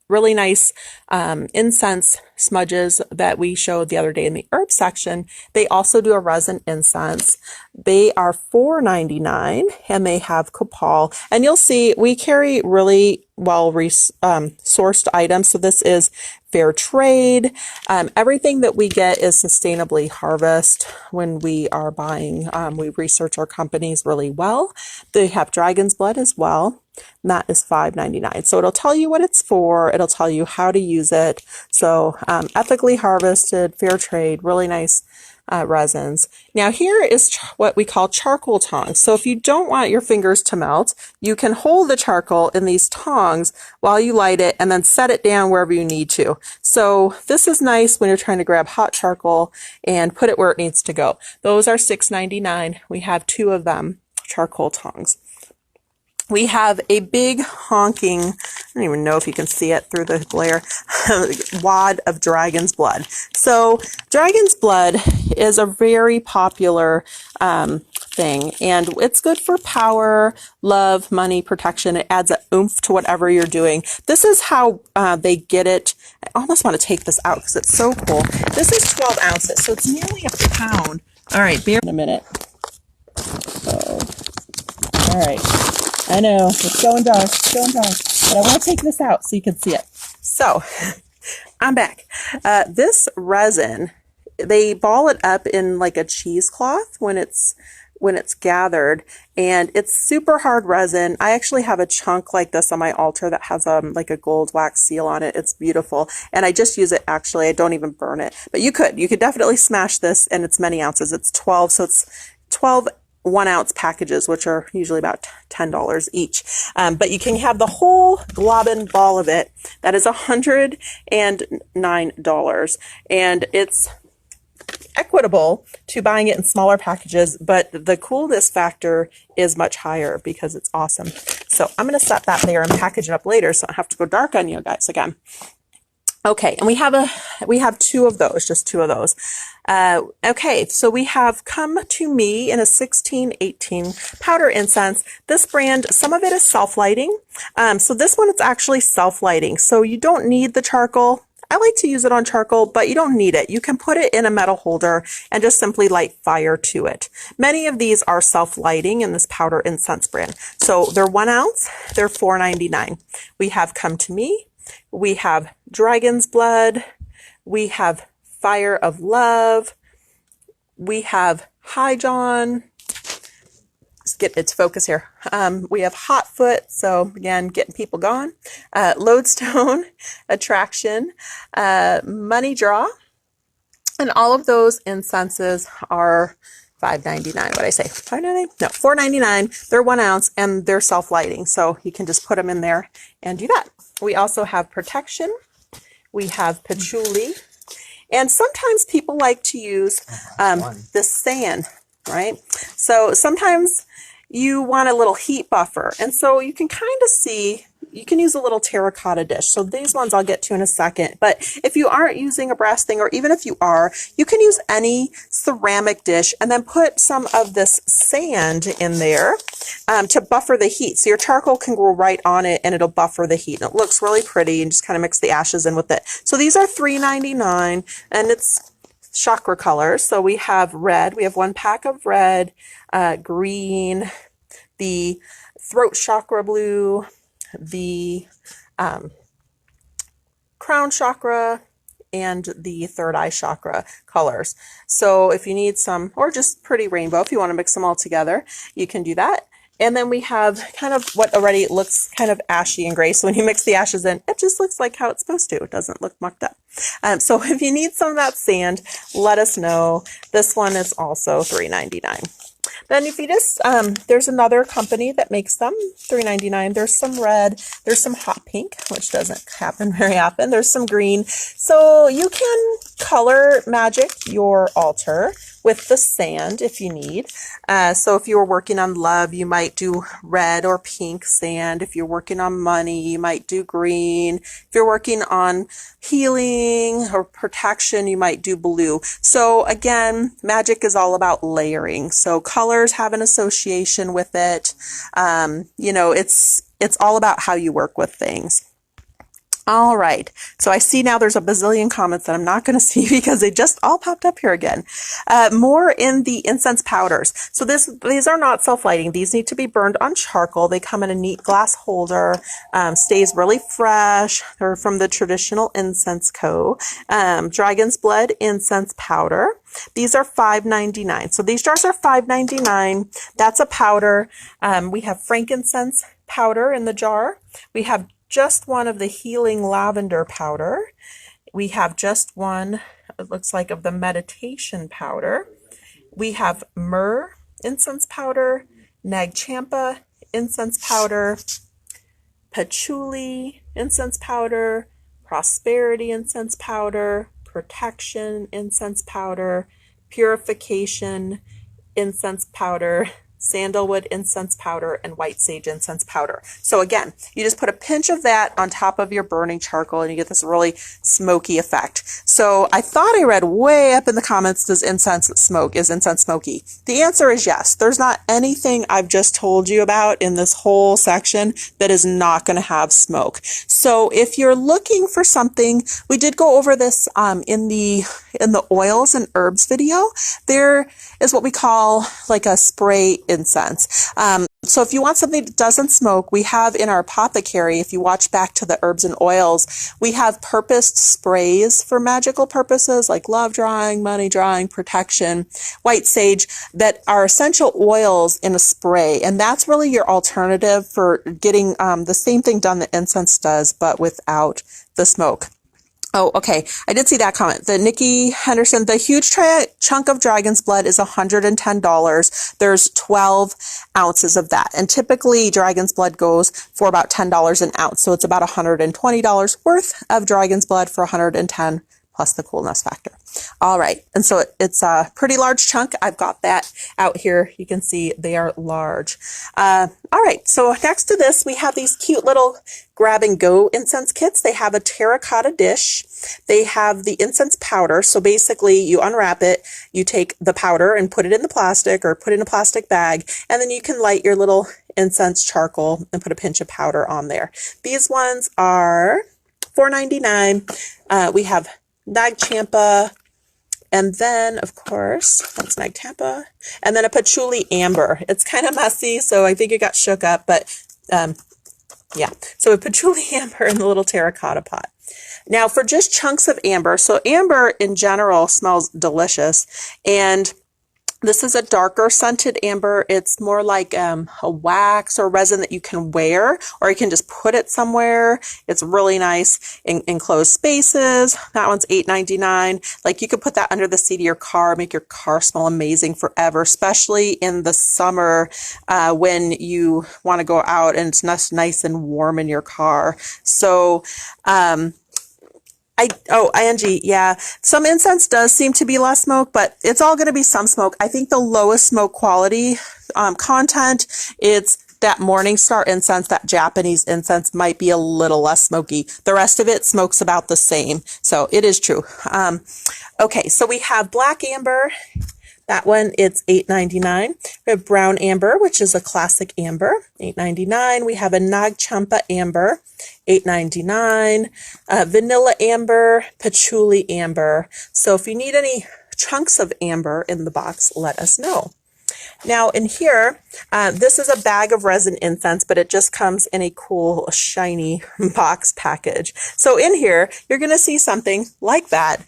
really nice incense smudges that we showed the other day in the herb section. They also do a resin incense. They are $4.99, and they have copal. And you'll see we carry really well sourced items. So this is fair trade. Everything that we get is sustainably harvested when we are buying. We research our companies really well. They have dragon's blood as well. And that is $5.99. So it'll tell you what it's for. It'll tell you how to use it. So ethically harvested, fair trade, really nice resins. Now here is what we call charcoal tongs. So if you don't want your fingers to melt, you can hold the charcoal in these tongs while you light it and then set it down wherever you need to. So this is nice when you're trying to grab hot charcoal and put it where it needs to go. Those are $6.99. We have 2 of them, charcoal tongs. We have a big honking, I don't even know if you can see it through the glare, wad of dragon's blood. So dragon's blood is a very popular thing, and it's good for power, love, money, protection. It adds an oomph to whatever you're doing. This is how they get it. I almost want to take this out because it's so cool. This is 12 ounces, so it's nearly a pound. All right, bear in a minute. So, all right. I know, it's going dark, but I want to take this out so you can see it. So, I'm back. This resin, they ball it up in like a cheesecloth when it's when it's gathered, and it's super hard resin. I actually have a chunk like this on my altar that has like a gold wax seal on it. It's beautiful, and I just use it. Actually, I don't even burn it, but you could definitely smash this, and it's many ounces. It's 12, so it's 12 1-ounce packages, which are usually about $10 each. But you can have the whole globin ball of it. That is $109, and it's equitable to buying it in smaller packages, but the coolness factor is much higher because it's awesome. So I'm going to set that there and package it up later so I don't have to go dark on you guys again. Okay, and we have two of those, just two of those. Okay, so we have Come to Me in a 1618 powder incense. This brand, some of it is self-lighting. So this one, it's actually self-lighting. So you don't need the charcoal. I like to use it on charcoal, but you don't need it. You can put it in a metal holder and just simply light fire to it. Many of these are self-lighting in this powder incense brand. So they're 1 ounce, they're $4.99. We have Come to Me, we have Dragon's Blood, we have Fire of Love, we have High John. Let's get its focus here. We have Hot Foot, so again, getting people going. Lodestone, Attraction, Money Draw, and all of those incenses are $5.99. What did I say? $5.99? No, $4.99. They're 1 ounce and they're self-lighting, so you can just put them in there and do that. We also have Protection. We have Patchouli, and sometimes people like to use the sand, right? So sometimes you want a little heat buffer, and so you can kind of see, you can use a little terracotta dish. So these ones I'll get to in a second, but if you aren't using a brass thing, or even if you are, you can use any ceramic dish and then put some of this sand in there to buffer the heat. So your charcoal can go right on it and it'll buffer the heat, and it looks really pretty, and just kind of mix the ashes in with it. So these are $3.99, and it's chakra colors. So we have red, we have 1 pack of red, green, the throat chakra blue, the crown chakra, and the third eye chakra colors. So if you need some, or just pretty rainbow, if you want to mix them all together, you can do that. And then we have kind of what already looks kind of ashy and gray. So when you mix the ashes in, it just looks like how it's supposed to. It doesn't look mucked up. So if you need some of that sand, let us know. This one is also $3.99. Then if you just, there's another company that makes them, $3.99. There's some red, there's some hot pink, which doesn't happen very often. There's some green. So you can color magic your altar with the sand if you need. So if you were working on love, you might do red or pink sand. If you're working on money, you might do green. If you're working on healing or protection, you might do blue. So again, magic is all about layering. So colors have an association with it. You know, it's all about how you work with things. All right, so I see now there's a bazillion comments that I'm not going to see because they just all popped up here again. More in the incense powders. So these are not self-lighting. These need to be burned on charcoal. They come in a neat glass holder, stays really fresh. They're from the Traditional Incense Co. Dragon's Blood Incense Powder. These are $5.99. So these jars are $5.99. That's a powder. We have frankincense powder in the jar. We have just one of the healing lavender powder. We have just one, it looks like, of the meditation powder. We have myrrh incense powder, nag champa incense powder, patchouli incense powder, prosperity incense powder, protection incense powder, purification incense powder, sandalwood incense powder, and white sage incense powder. So again, you just put a pinch of that on top of your burning charcoal and you get this really smoky effect. So I thought I read way up in the comments, does incense smoke? Is incense smoky? The answer is yes. There's not anything I've just told you about in this whole section that is not going to have smoke. So if you're looking for something, we did go over this in the oils and herbs video. There is what we call like a spray incense. So if you want something that doesn't smoke, we have in our apothecary, if you watch back to the herbs and oils, we have purposed sprays for magical purposes like love drawing, money drawing, protection, white sage, that are essential oils in a spray. And that's really your alternative for getting the same thing done that incense does, but without the smoke. Oh, okay. I did see that comment. The Nikki Henderson, the huge chunk of dragon's blood is $110. There's 12 ounces of that. And typically dragon's blood goes for about $10 an ounce. So it's about $120 worth of dragon's blood for 110 plus the coolness factor. All right. And so it's a pretty large chunk. I've got that out here. You can see they are large. All right. So next to this, we have these cute little grab and go incense kits. They have a terracotta dish. They have the incense powder. So basically you unwrap it, you take the powder and put it in the plastic or put it in a plastic bag, and then you can light your little incense charcoal and put a pinch of powder on there. These ones are $4.99. We have Nag Champa, and then, of course, that's Nag Champa, and then a patchouli amber. It's kind of messy, so I think it got shook up, but yeah. So a patchouli amber in the little terracotta pot. Now, for just chunks of amber, so amber in general smells delicious, and this is a darker scented amber. It's more like a wax or resin that you can wear, or you can just put it somewhere. It's really nice in enclosed spaces. That one's $8.99. Like, you could put that under the seat of your car, make your car smell amazing forever, especially in the summer when you want to go out and it's nice and warm in your car. So, Angie, yeah, some incense does seem to be less smoke, but it's all going to be some smoke. I think the lowest smoke quality content, it's that Morningstar incense, that Japanese incense, might be a little less smoky. The rest of it smokes about the same. So it is true. Okay, so we have black amber. That one, it's $8.99. We have brown amber, which is a classic amber, $8.99. We have a Nag Champa amber, $8.99. Vanilla amber, patchouli amber. So if you need any chunks of amber in the box, let us know. Now in here, this is a bag of resin incense, but it just comes in a cool, shiny box package. So in here, you're going to see something like that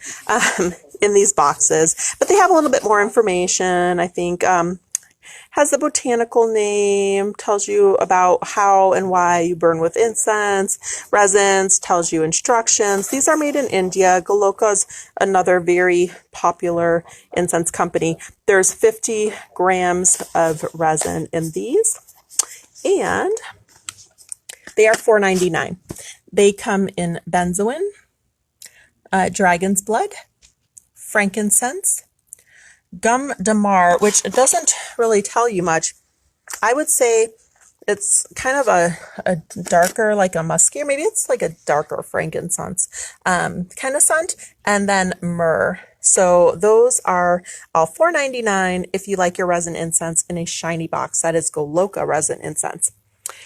in these boxes, but they have a little bit more information. I think has the botanical name, tells you about how and why you burn with incense. Resins tells you instructions. These are made in India. Goloka's another very popular incense company. There's 50 grams of resin in these, and they are $4.99. They come in benzoin, dragon's blood, frankincense, gum de mar, which doesn't really tell you much. I would say it's kind of a darker, like a musky, or maybe it's like a darker frankincense kind of scent, and then myrrh. So those are all $4.99 if you like your resin incense in a shiny box. That is Goloka resin incense.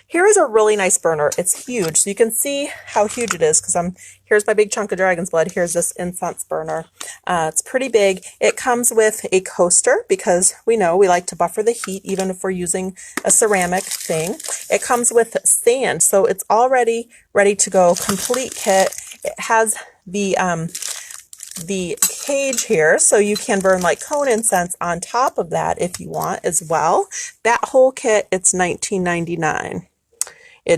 Here is a really nice burner. It's huge, so you can see how huge it is, because here's my big chunk of dragon's blood. Here's this incense burner. It's pretty big. It comes with a coaster, because we know we like to buffer the heat even if we're using a ceramic thing. It comes with sand, so it's already ready to go, complete kit. It has the cage here, so you can burn like cone incense on top of that if you want as well. That whole kit, it's $19.99.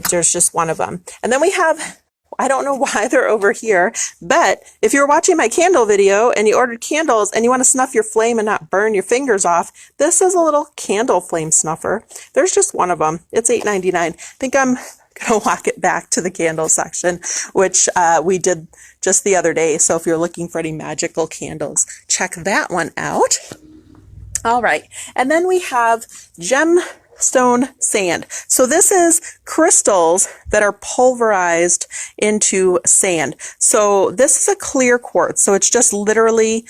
There's just one of them. And then we have, I don't know why they're over here, but if you're watching my candle video and you ordered candles and you want to snuff your flame and not burn your fingers off, this is a little candle flame snuffer. There's just one of them. It's $8.99. I think I'm going to walk it back to the candle section, which we did just the other day. So if you're looking for any magical candles, check that one out. All right. And then we have gem Soapstone sand. So this is crystals that are pulverized into sand. So this is a clear quartz. So it's just literally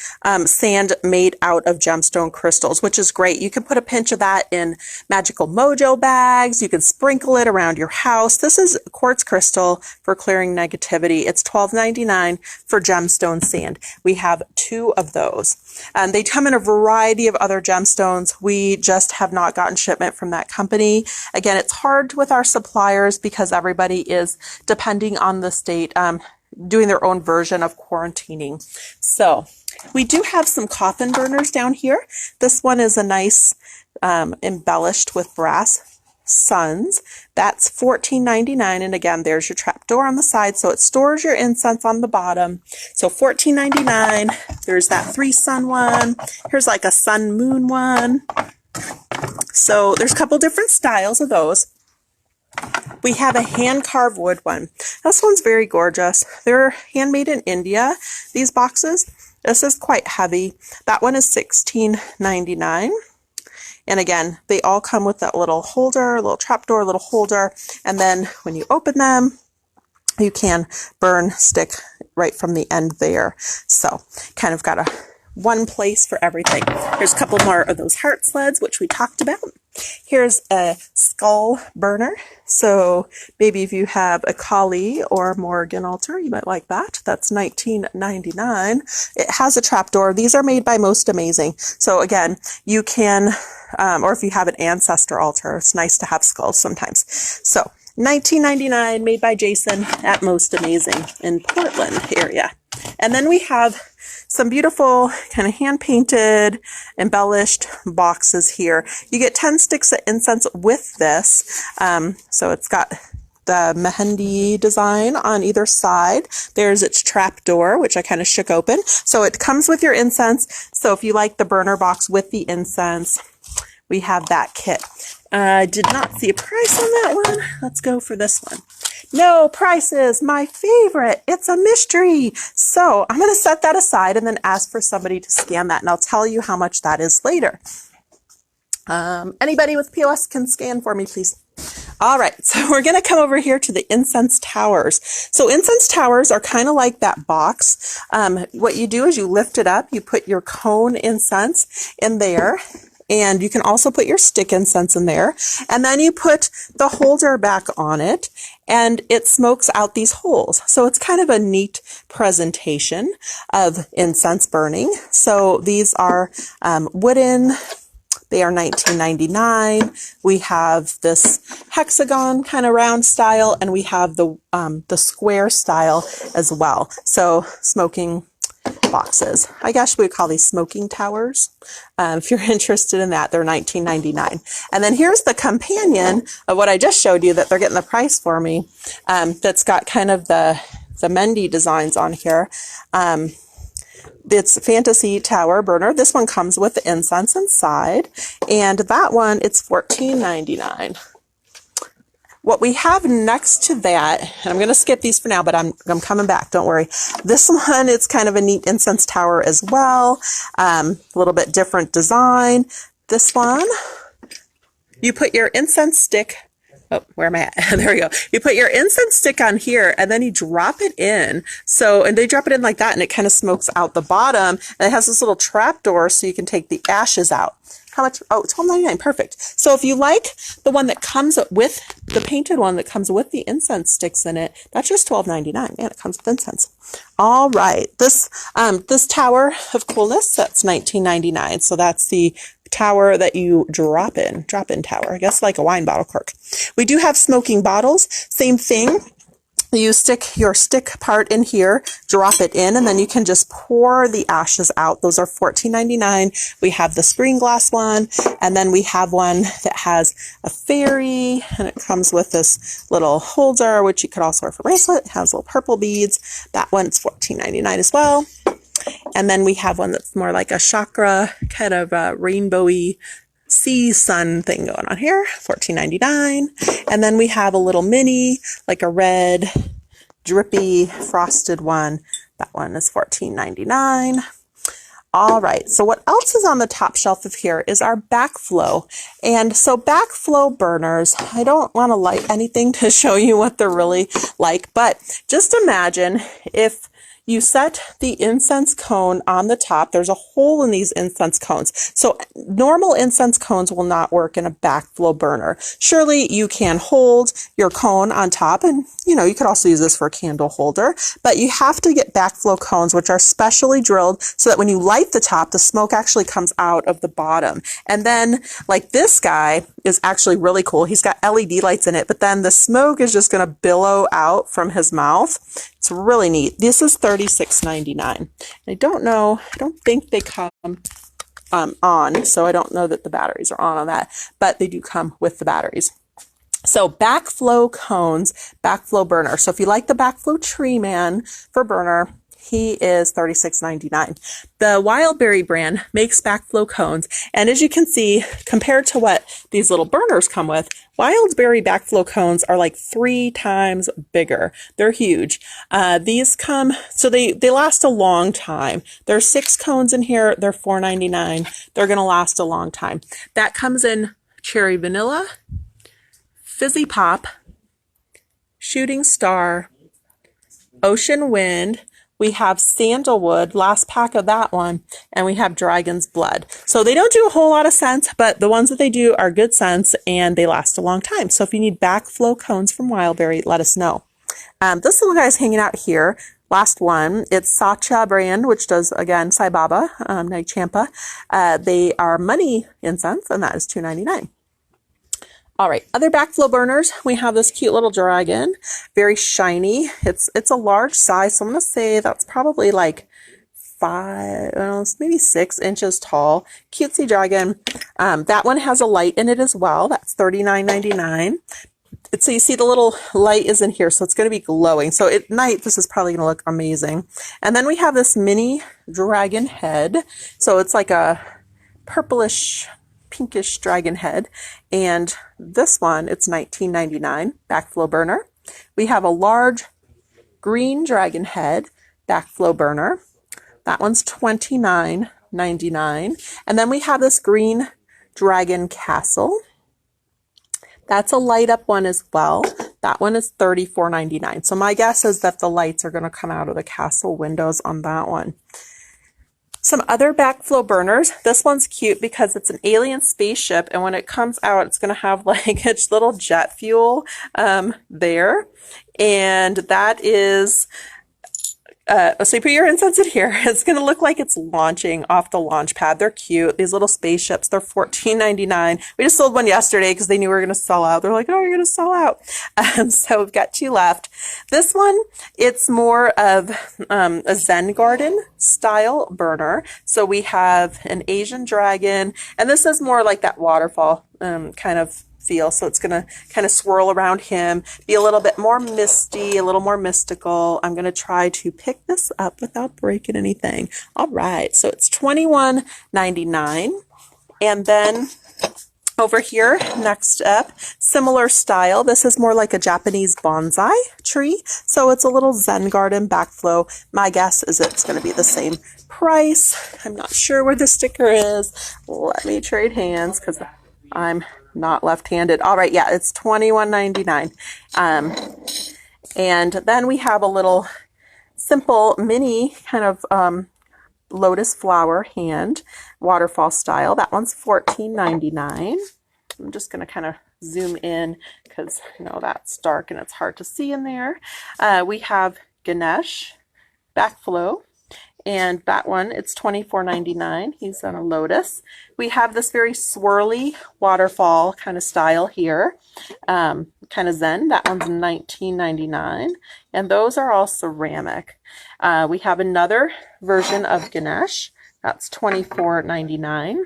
sand made out of gemstone crystals, which is great. You can put a pinch of that in magical mojo bags. You can sprinkle it around your house. This is quartz crystal for clearing negativity. It's $12.99 for gemstone sand. We have 2 of those. And they come in a variety of other gemstones. We just have not gotten shipment from that company. Again, it's hard with our suppliers because everybody is depending on the state, doing their own version of quarantining. So we do have some coffin burners down here. This one is a nice embellished with brass suns. That's $14.99. And again, there's your trap door on the side. So it stores your incense on the bottom. So $14.99. There's that 3 sun one. Here's like a sun moon one. So there's a couple different styles of those. We have a hand carved wood one. This one's very gorgeous. They're handmade in India, these boxes. This is quite heavy. That one is $16.99. And again, they all come with that little holder, little trapdoor, little holder. And then when you open them, you can burn stick right from the end there. So kind of got one place for everything. There's a couple more of those heart sleds, which we talked about. Here's a skull burner. So maybe if you have a Kali or Morgan altar, you might like that. That's $19.99. It has a trapdoor. These are made by Most Amazing. So again, you can, or if you have an ancestor altar, it's nice to have skulls sometimes. So $19.99, made by Jason at Most Amazing in Portland area. And then we have some beautiful kind of hand-painted, embellished boxes here. You get 10 sticks of incense with this. So it's got the mehendi design on either side. There's its trap door, which I kind of shook open. So it comes with your incense. So if you like the burner box with the incense, we have that kit. I did not see a price on that one. Let's go for this one. No prices, my favorite. It's a mystery. So I'm going to set that aside and then ask for somebody to scan that, and I'll tell you how much that is later. Anybody with POS can scan for me, please. All right, so we're going to come over here to the Incense Towers. So Incense Towers are kind of like that box. What you do is you lift it up, you put your cone incense in there, and you can also put your stick incense in there. And then you put the holder back on it and it smokes out these holes. So it's kind of a neat presentation of incense burning. So these are wooden. They are $19.99. We have this hexagon kind of round style, and we have the square style as well. So smoking boxes. I guess we would call these smoking towers. If you're interested in that, they're $19.99. And then here's the companion of what I just showed you that they're getting the price for me. That's got kind of the Mendy designs on here. It's Fantasy Tower Burner. This one comes with the incense inside, and that one, it's $14.99. What we have next to that, and I'm going to skip these for now, but I'm coming back, don't worry. This one, it's kind of a neat incense tower as well. A little bit different design. This one, you put your incense stick. Oh, where am I at? There we go. You put your incense stick on here and then you drop it in. So, and they drop it in like that and it kind of smokes out the bottom. And it has this little trap door so you can take the ashes out. How much? Oh, $12.99. Perfect. So if you like the one that comes with the painted one that comes with the incense sticks in it, that's just $12.99. Man, it comes with incense. All right. This tower of coolness, that's $19.99. So that's the tower that you drop in tower, I guess, like a wine bottle cork. We do have smoking bottles, same thing. You stick your stick part in here, drop it in, and then you can just pour the ashes out. Those are $14.99. We have the spring glass one, and then we have one that has a fairy, and it comes with this little holder, which you could also wear for bracelet. It has little purple beads. That one's $14.99 as well. And then we have one that's more like a chakra, kind of a rainbowy sea sun thing going on here, $14.99. And then we have a little mini, like a red, drippy, frosted one. That one is $14.99. All right, so what else is on the top shelf of here is our backflow. And so backflow burners, I don't want to light anything to show you what they're really like, but just imagine if you set the incense cone on the top. There's a hole in these incense cones. So normal incense cones will not work in a backflow burner. Surely you can hold your cone on top, and you could also use this for a candle holder, but you have to get backflow cones, which are specially drilled so that when you light the top, the smoke actually comes out of the bottom. And then like this guy is actually really cool. He's got LED lights in it, but then the smoke is just going to billow out from his mouth. It's really neat. This is $36.99. I don't think they come on, so I don't know that the batteries are on that, but they do come with the batteries. So backflow cones, backflow burner. So if you like the backflow tree man for burner, he is $36.99. The Wildberry brand makes backflow cones, and as you can see, compared to what these little burners come with, Wildberry backflow cones are like 3 times bigger. They're huge. These come, so they last a long time. There's 6 cones in here. They're $4.99. They're going to last a long time. That comes in cherry vanilla, fizzy pop, shooting star, ocean wind. We have sandalwood, last pack of that one, and we have dragon's blood. So they don't do a whole lot of scents, but the ones that they do are good scents and they last a long time. So if you need backflow cones from Wildberry, let us know. This little guy's hanging out here. Last one, it's Sacha brand, which does, again, Sai Baba, Nag Champa. They are money incense, and that is $2.99. All right, other backflow burners, we have this cute little dragon, very shiny. It's a large size, so I'm going to say that's probably like 5, maybe 6 inches tall. Cutesy dragon. That one has a light in it as well. That's $39.99. So you see the little light is in here, so it's going to be glowing. So at night, this is probably going to look amazing. And then we have this mini dragon head. So it's like a purplish, pinkish dragon head, and this one, it's $19.99, backflow burner. We have a large green dragon head, backflow burner. That one's $29.99. And then we have this green dragon castle. That's a light up one as well. That one is $34.99. So my guess is that the lights are going to come out of the castle windows on that one. Some other backflow burners. This one's cute because it's an alien spaceship, and when it comes out, it's going to have like its little jet fuel there. And that is, so you put your incense in here. It's going to look like it's launching off the launch pad. They're cute. These little spaceships, they're $14.99. We just sold one yesterday because they knew we were going to sell out. They're like, oh, you're going to sell out. So we've got 2 left. This one, it's more of a Zen Garden style burner. So we have an Asian dragon, and this is more like that waterfall kind of feel. So it's going to kind of swirl around him, be a little bit more misty, a little more mystical. I'm going to try to pick this up without breaking anything. All right. So it's $21.99. And then over here, next up, similar style. This is more like a Japanese bonsai tree. So it's a little Zen Garden backflow. My guess is it's going to be the same price. I'm not sure where the sticker is. Let me trade hands because I'm not left-handed. All right, yeah, it's $21.99. And then we have a little simple mini kind of lotus flower hand, waterfall style. That one's $14.99. I'm just going to kind of zoom in because that's dark and it's hard to see in there. We have Ganesh Backflow. And that one, it's $24.99. He's on a lotus. We have this very swirly waterfall kind of style here, kind of Zen. That one's $19.99. And those are all ceramic. We have another version of Ganesh. That's $24.99.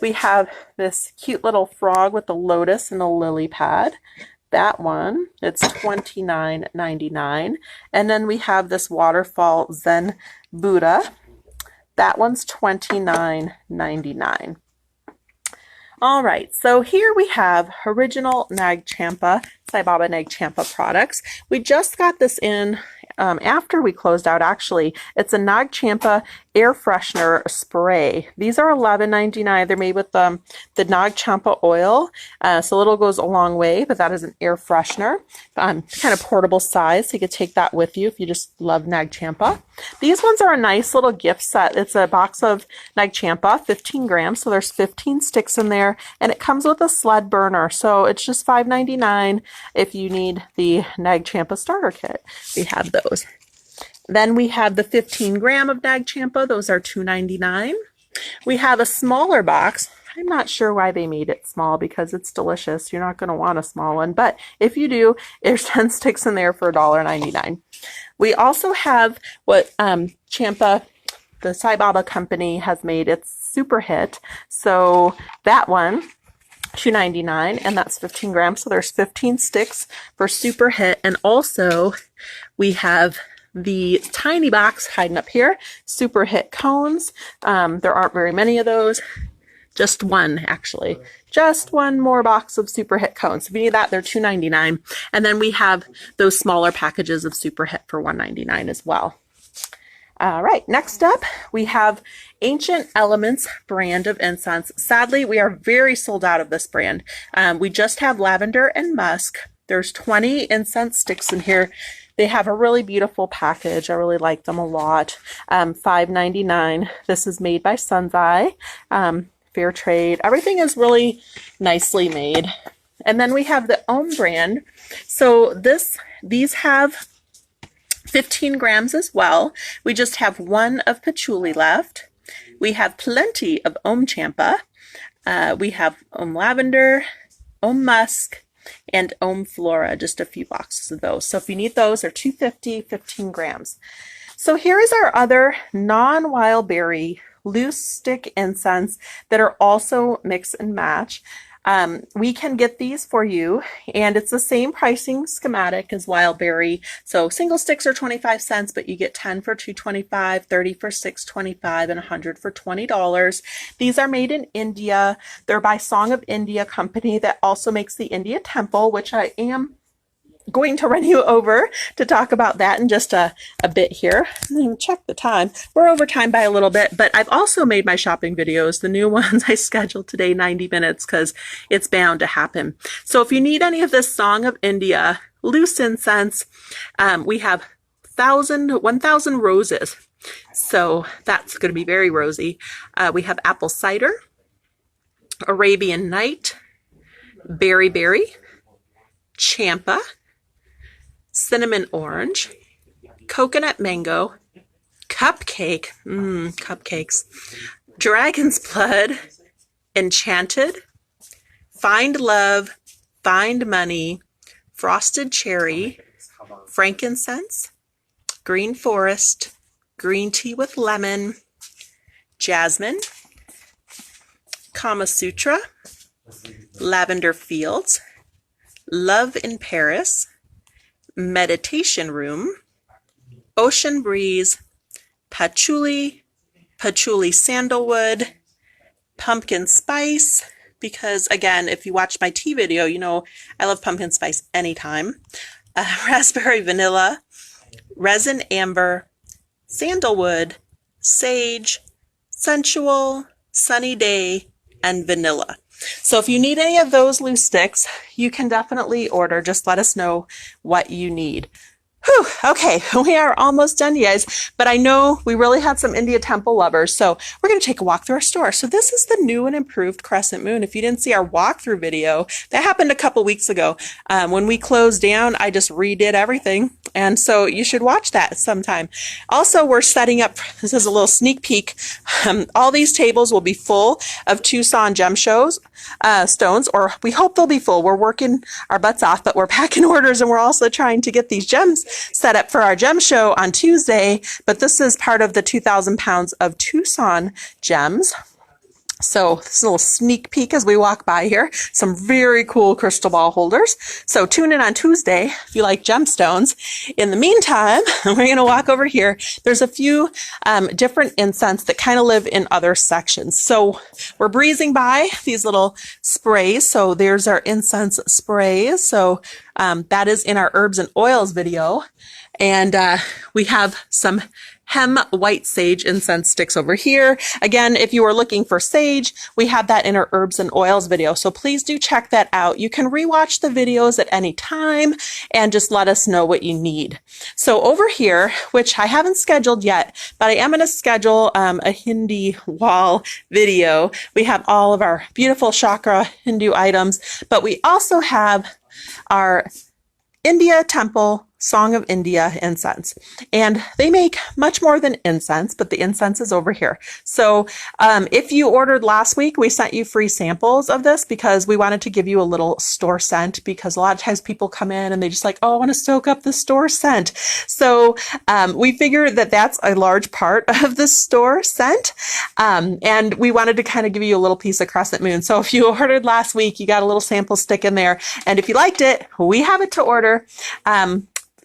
We have this cute little frog with a lotus and a lily pad. That one, it's $29.99. And then we have this waterfall Zen Buddha. That one's $29.99. All right, so here we have original Nag Champa Sai Baba Nag Champa products. We just got this in after we closed out, actually. It's a Nag Champa air freshener spray. These are $11.99. They're made with the Nag Champa oil, so a little goes a long way, but that is an air freshener. Kind of portable size, so you could take that with you if you just love Nag Champa. These ones are a nice little gift set. It's a box of Nag Champa, 15 grams, so there's 15 sticks in there, and it comes with a Sled Burner, so it's just $5.99 if you need the Nag Champa starter kit. We have those. Then we have the 15 gram of Nag Champa. Those are $2.99. We have a smaller box. I'm not sure why they made it small because it's delicious. You're not going to want a small one, but if you do, there's 10 sticks in there for $1.99. We also have what Champa, the Sai Baba company, has made. It's super hit. So that one, $2.99, and that's 15 grams. So there's 15 sticks for super hit. And also we have the tiny box hiding up here, super hit cones. There aren't very many of those. Just one, actually. Just one more box of super hit cones. If you need that, they're $2.99. And then we have those smaller packages of super hit for $1.99 as well. All right, next up, we have Ancient Elements brand of incense. Sadly, we are very sold out of this brand. We just have lavender and musk. There's 20 incense sticks in here. They have a really beautiful package. I really like them a lot. $5.99. This is made by Sun's Eye. Fair trade. Everything is really nicely made. And then we have the Om brand. So these have 15 grams as well. We just have one of patchouli left. We have plenty of Om Champa. We have Om Lavender, Om Musk, and Om Flora, just a few boxes of those. So if you need those, they're $2.50, 15 grams. So here is our other non-wild berry loose stick incense that are also mix and match. We can get these for you, and it's the same pricing schematic as wild berry. So single sticks are 25 cents, but you get 10 for $2.25, 30 for $6.25, and 100 for $20. These are made in India. They're by Song of India company that also makes the India Temple, which I am going to run you over to talk about that in just a bit here. Check the time. We're over time by a little bit, but I've also made my shopping videos. The new ones I scheduled today, 90 minutes, because it's bound to happen. So if you need any of this Song of India loose incense, we have 1,000 roses. So that's going to be very rosy. We have apple cider, Arabian Night, berry, champa, cinnamon orange, coconut mango, cupcake, cupcakes, dragon's blood, enchanted, find love, find money, frosted cherry, frankincense, green forest, green tea with lemon, jasmine, Kama Sutra, lavender fields, love in Paris, meditation room, ocean breeze, patchouli sandalwood, pumpkin spice, because again, if you watch my tea video, you know I love pumpkin spice anytime, raspberry vanilla, resin amber, sandalwood, sage, sensual, sunny day, and vanilla. So if you need any of those loose sticks, you can definitely order. Just let us know what you need. Whew, okay, we are almost done, you guys, but I know we really had some India Temple lovers, so we're going to take a walk through our store. So this is the new and improved crescent moon. If you didn't see our walkthrough video, that happened a couple weeks ago. When we closed down, I just redid everything, and so you should watch that sometime. Also, we're setting up, this is a little sneak peek, all these tables will be full of Tucson gem stones, or we hope they'll be full. We're working our butts off, but we're packing orders, and we're also trying to get these gems set up for our gem show on Tuesday, but this is part of the 2,000 pounds of Tucson gems. So this is a little sneak peek as we walk by here. Some very cool crystal ball holders. So tune in on Tuesday if you like gemstones. In the meantime, we're going to walk over here. There's a few different incense that kind of live in other sections. So we're breezing by these little sprays. So there's our incense sprays. So That is in our herbs and oils video. And we have some hem white sage incense sticks over here. Again, if you are looking for sage, we have that in our herbs and oils video. So please do check that out. You can rewatch the videos at any time and just let us know what you need. So over here, which I haven't scheduled yet, but I am going to schedule a Hindi wall video. We have all of our beautiful chakra Hindu items, but we also have our India Temple Song of India incense. And they make much more than incense, but the incense is over here. So if you ordered last week, we sent you free samples of this because we wanted to give you a little store scent, because a lot of times people come in and they just like, oh, I want to soak up the store scent. So we figured that that's a large part of the store scent. And we wanted to kind of give you a little piece of crescent moon. So if you ordered last week, you got a little sample stick in there. And if you liked it, we have it to order.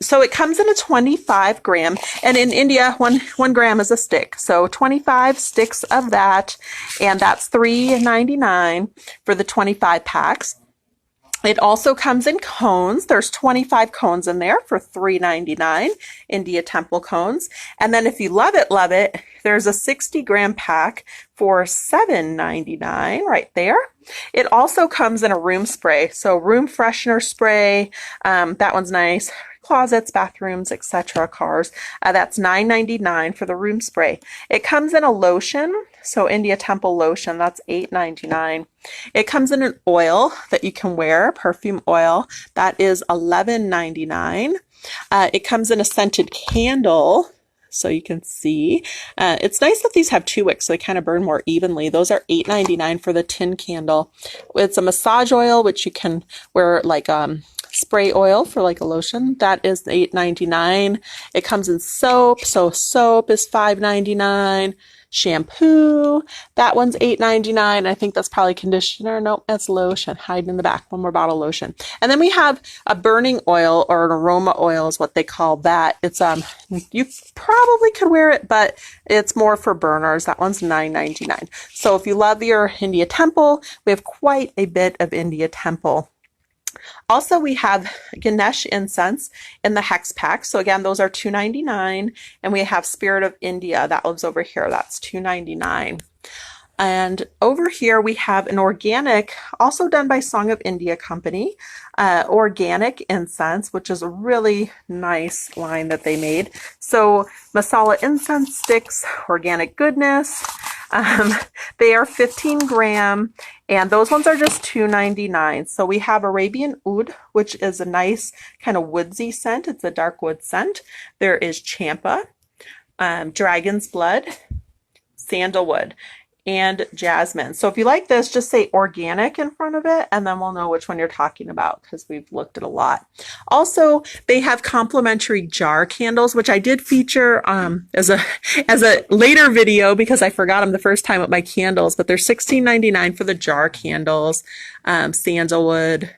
So it comes in a 25 gram, and in India, one gram is a stick. So 25 sticks of that, and that's $3.99 for the 25 packs. It also comes in cones. There's 25 cones in there for $3.99, India Temple cones. And then if you love it, there's a 60 gram pack for $7.99 right there. It also comes in a room spray. So room freshener spray, that one's nice. Closets, bathrooms, etc., cars. That's $9.99 for the room spray. It comes in a lotion, so India Temple lotion, that's $8.99. It comes in an oil that you can wear, perfume oil, that is $11.99. It comes in a scented candle, so you can see. It's nice that these have 2 wicks, so they kind of burn more evenly. Those are $8.99 for the tin candle. It's a massage oil, which you can wear like spray oil for like a lotion. That is $8.99. It comes in soap, so soap is $5.99. Shampoo, that one's $8.99. I think that's probably conditioner. Nope, that's lotion. Hiding in the back. One more bottle of lotion. And then we have a burning oil, or an aroma oil is what they call that. It's you probably could wear it, but it's more for burners. That one's $9.99. So if you love your India Temple, we have quite a bit of India Temple. Also, we have Ganesh incense in the hex pack. So again, those are $2.99. And we have Spirit of India. That lives over here. That's $2.99. And over here, we have an organic, also done by Song of India Company, organic incense, which is a really nice line that they made. So masala incense sticks, organic goodness. They are 15 gram, and those ones are just $2.99. So we have Arabian Oud, which is a nice kind of woodsy scent. It's a dark wood scent. There is Champa, Dragon's Blood, Sandalwood, and Jasmine. So if you like this, just say organic in front of it, and then we'll know which one you're talking about, because we've looked at a lot. Also, they have complimentary jar candles, which I did feature as a later video because I forgot them the first time with my candles, but they're $16.99 for the jar candles, sandalwood,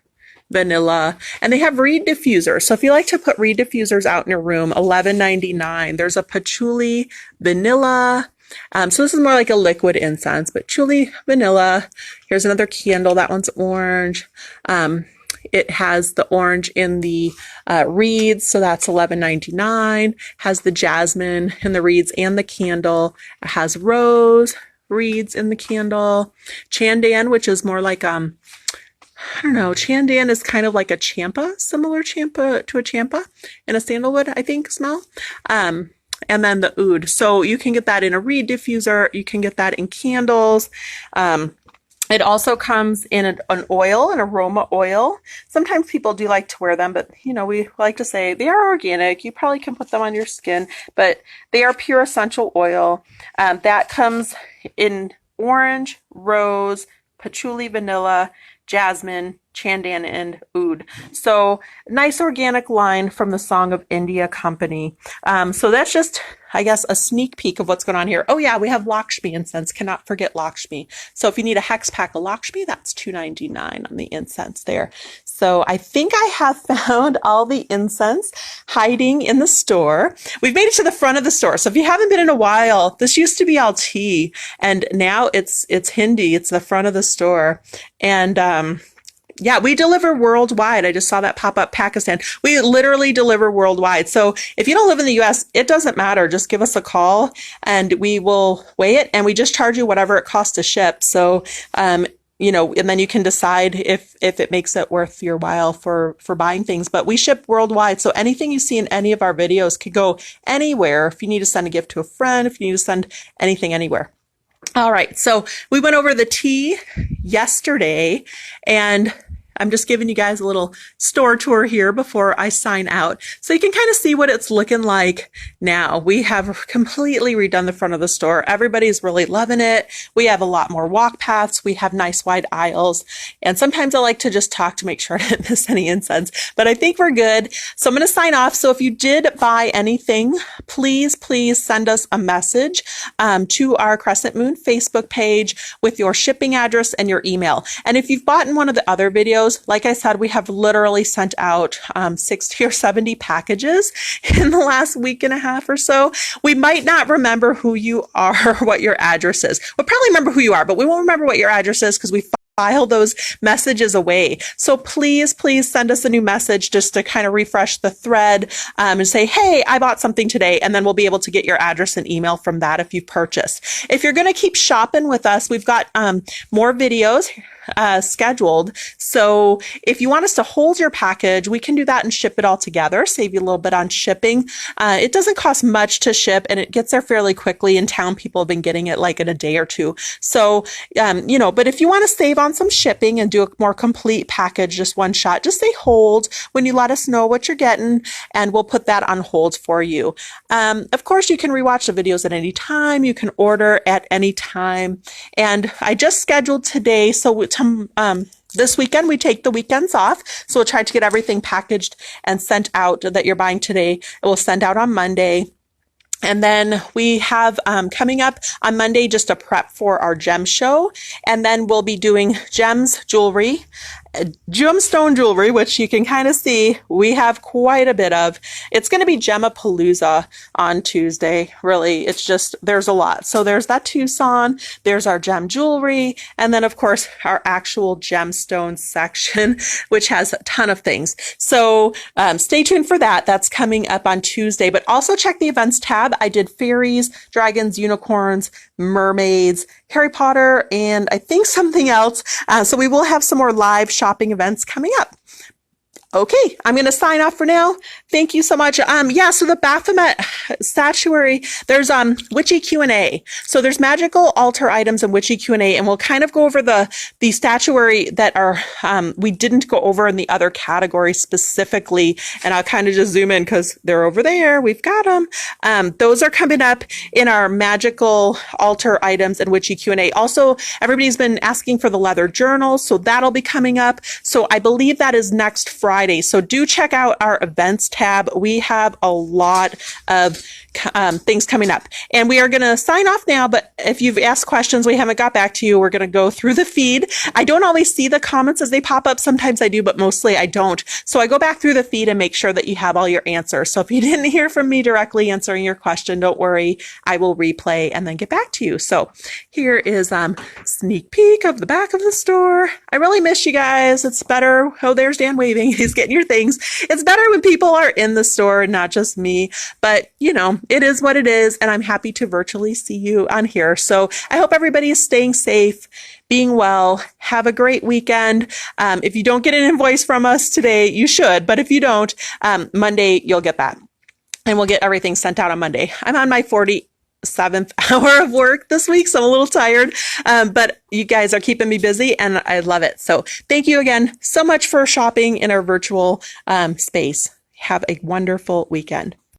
vanilla, and they have reed diffusers. So if you like to put reed diffusers out in your room, $11.99. There's a patchouli vanilla. So this is more like a liquid incense, but patchouli vanilla. Here's another candle. That one's orange. It has the orange in the reeds, so that's $11.99. Has the jasmine in the reeds and the candle. It has rose reeds in the candle. Chandan, which is more like I don't know. Chandan is kind of like a champa, similar champa to a champa, and a sandalwood, I think, smell. And then the oud. So you can get that in a reed diffuser. You can get that in candles. It also comes in an oil, an aroma oil. Sometimes people do like to wear them, but you know, we like to say they are organic. You probably can put them on your skin, but they are pure essential oil. That comes in orange, rose, patchouli, vanilla, jasmine, chandan, and oud. So nice organic line from the Song of India Company. So that's just, I guess, a sneak peek of what's going on here. Oh yeah, we have Lakshmi incense. Cannot forget Lakshmi. So if you need a hex pack of Lakshmi, that's $2.99 on the incense there. So I think I have found all the incense hiding in the store. We've made it to the front of the store. So if you haven't been in a while, this used to be all tea, and now it's Hindi. It's the front of the store. And Yeah, we deliver worldwide. I just saw that pop up Pakistan. We literally deliver worldwide. So if you don't live in the US, it doesn't matter. Just give us a call and we will weigh it, and we just charge you whatever it costs to ship. So, you know, and then you can decide if it makes it worth your while for buying things. But we ship worldwide. So anything you see in any of our videos could go anywhere. If you need to send a gift to a friend, if you need to send anything anywhere. All right. So we went over the tea yesterday, and I'm just giving you guys a little store tour here before I sign out, so you can kind of see what it's looking like now. We have completely redone the front of the store. Everybody's really loving it. We have a lot more walk paths. We have nice wide aisles. And sometimes I like to just talk to make sure I didn't miss any incense, but I think we're good. So I'm going to sign off. So if you did buy anything, please send us a message to our Crescent Moon Facebook page with your shipping address and your email. And if you've bought in one of the other videos, like I said, we have literally sent out 60 or 70 packages in the last week and a half or so. We might not remember who you are or what your address is. We'll probably remember who you are, but we won't remember what your address is because we file those messages away. So please send us a new message just to kind of refresh the thread and say, hey, I bought something today. And then we'll be able to get your address and email from that if you've purchased. If you're going to keep shopping with us, we've got more videos scheduled. So if you want us to hold your package, we can do that and ship it all together, save you a little bit on shipping. It doesn't cost much to ship and it gets there fairly quickly. In town, people have been getting it like in a day or two. So, you know, but if you want to save on some shipping and do a more complete package, just one shot, just say hold when you let us know what you're getting, and we'll put that on hold for you. Of course, you can rewatch the videos at any time. You can order at any time. And I just scheduled today. So this weekend, we take the weekends off. So we'll try to get everything packaged and sent out that you're buying today. It will send out on Monday. And then we have coming up on Monday just a prep for our gem show. And then we'll be doing gems, jewelry, gemstone jewelry, which you can kind of see we have quite a bit of. It's going to be Gemapalooza on Tuesday. Really, it's just, there's a lot. So there's that Tucson, there's our gem jewelry, and then of course our actual gemstone section, which has a ton of things. So stay tuned for that. That's coming up on Tuesday, but also check the events tab. I did fairies, dragons, unicorns, mermaids, Harry Potter, and I think something else. So we will have some more live shopping events coming up. Okay, I'm going to sign off for now. Thank you so much. Yeah, so the Baphomet statuary, there's witchy Q&A. So there's magical altar items and witchy Q&A, and we'll kind of go over the statuary that are we didn't go over in the other category specifically, and I'll kind of just zoom in because they're over there. We've got them. Those are coming up in our magical altar items and witchy Q&A. Also, everybody's been asking for the leather journals, so that'll be coming up. So I believe that is next Friday. So do check out our events tab. We have a lot of things coming up, and we are going to sign off now. But if you've asked questions, we haven't got back to you. We're going to go through the feed. I don't always see the comments as they pop up. Sometimes I do, but mostly I don't. So I go back through the feed and make sure that you have all your answers. So if you didn't hear from me directly answering your question, don't worry. I will replay and then get back to you. So here is sneak peek of the back of the store. I really miss you guys. It's better. Oh, there's Dan waving. He's getting your things. It's better when people are in the store and not just me, but you know, it is what it is. And I'm happy to virtually see you on here. So I hope everybody is staying safe, being well. Have a great weekend. If you don't get an invoice from us today, you should, but if you don't, Monday, you'll get that. And we'll get everything sent out on Monday. I'm on my 47th hour of work this week, so I'm a little tired, but you guys are keeping me busy and I love it. So thank you again so much for shopping in our virtual space. Have a wonderful weekend.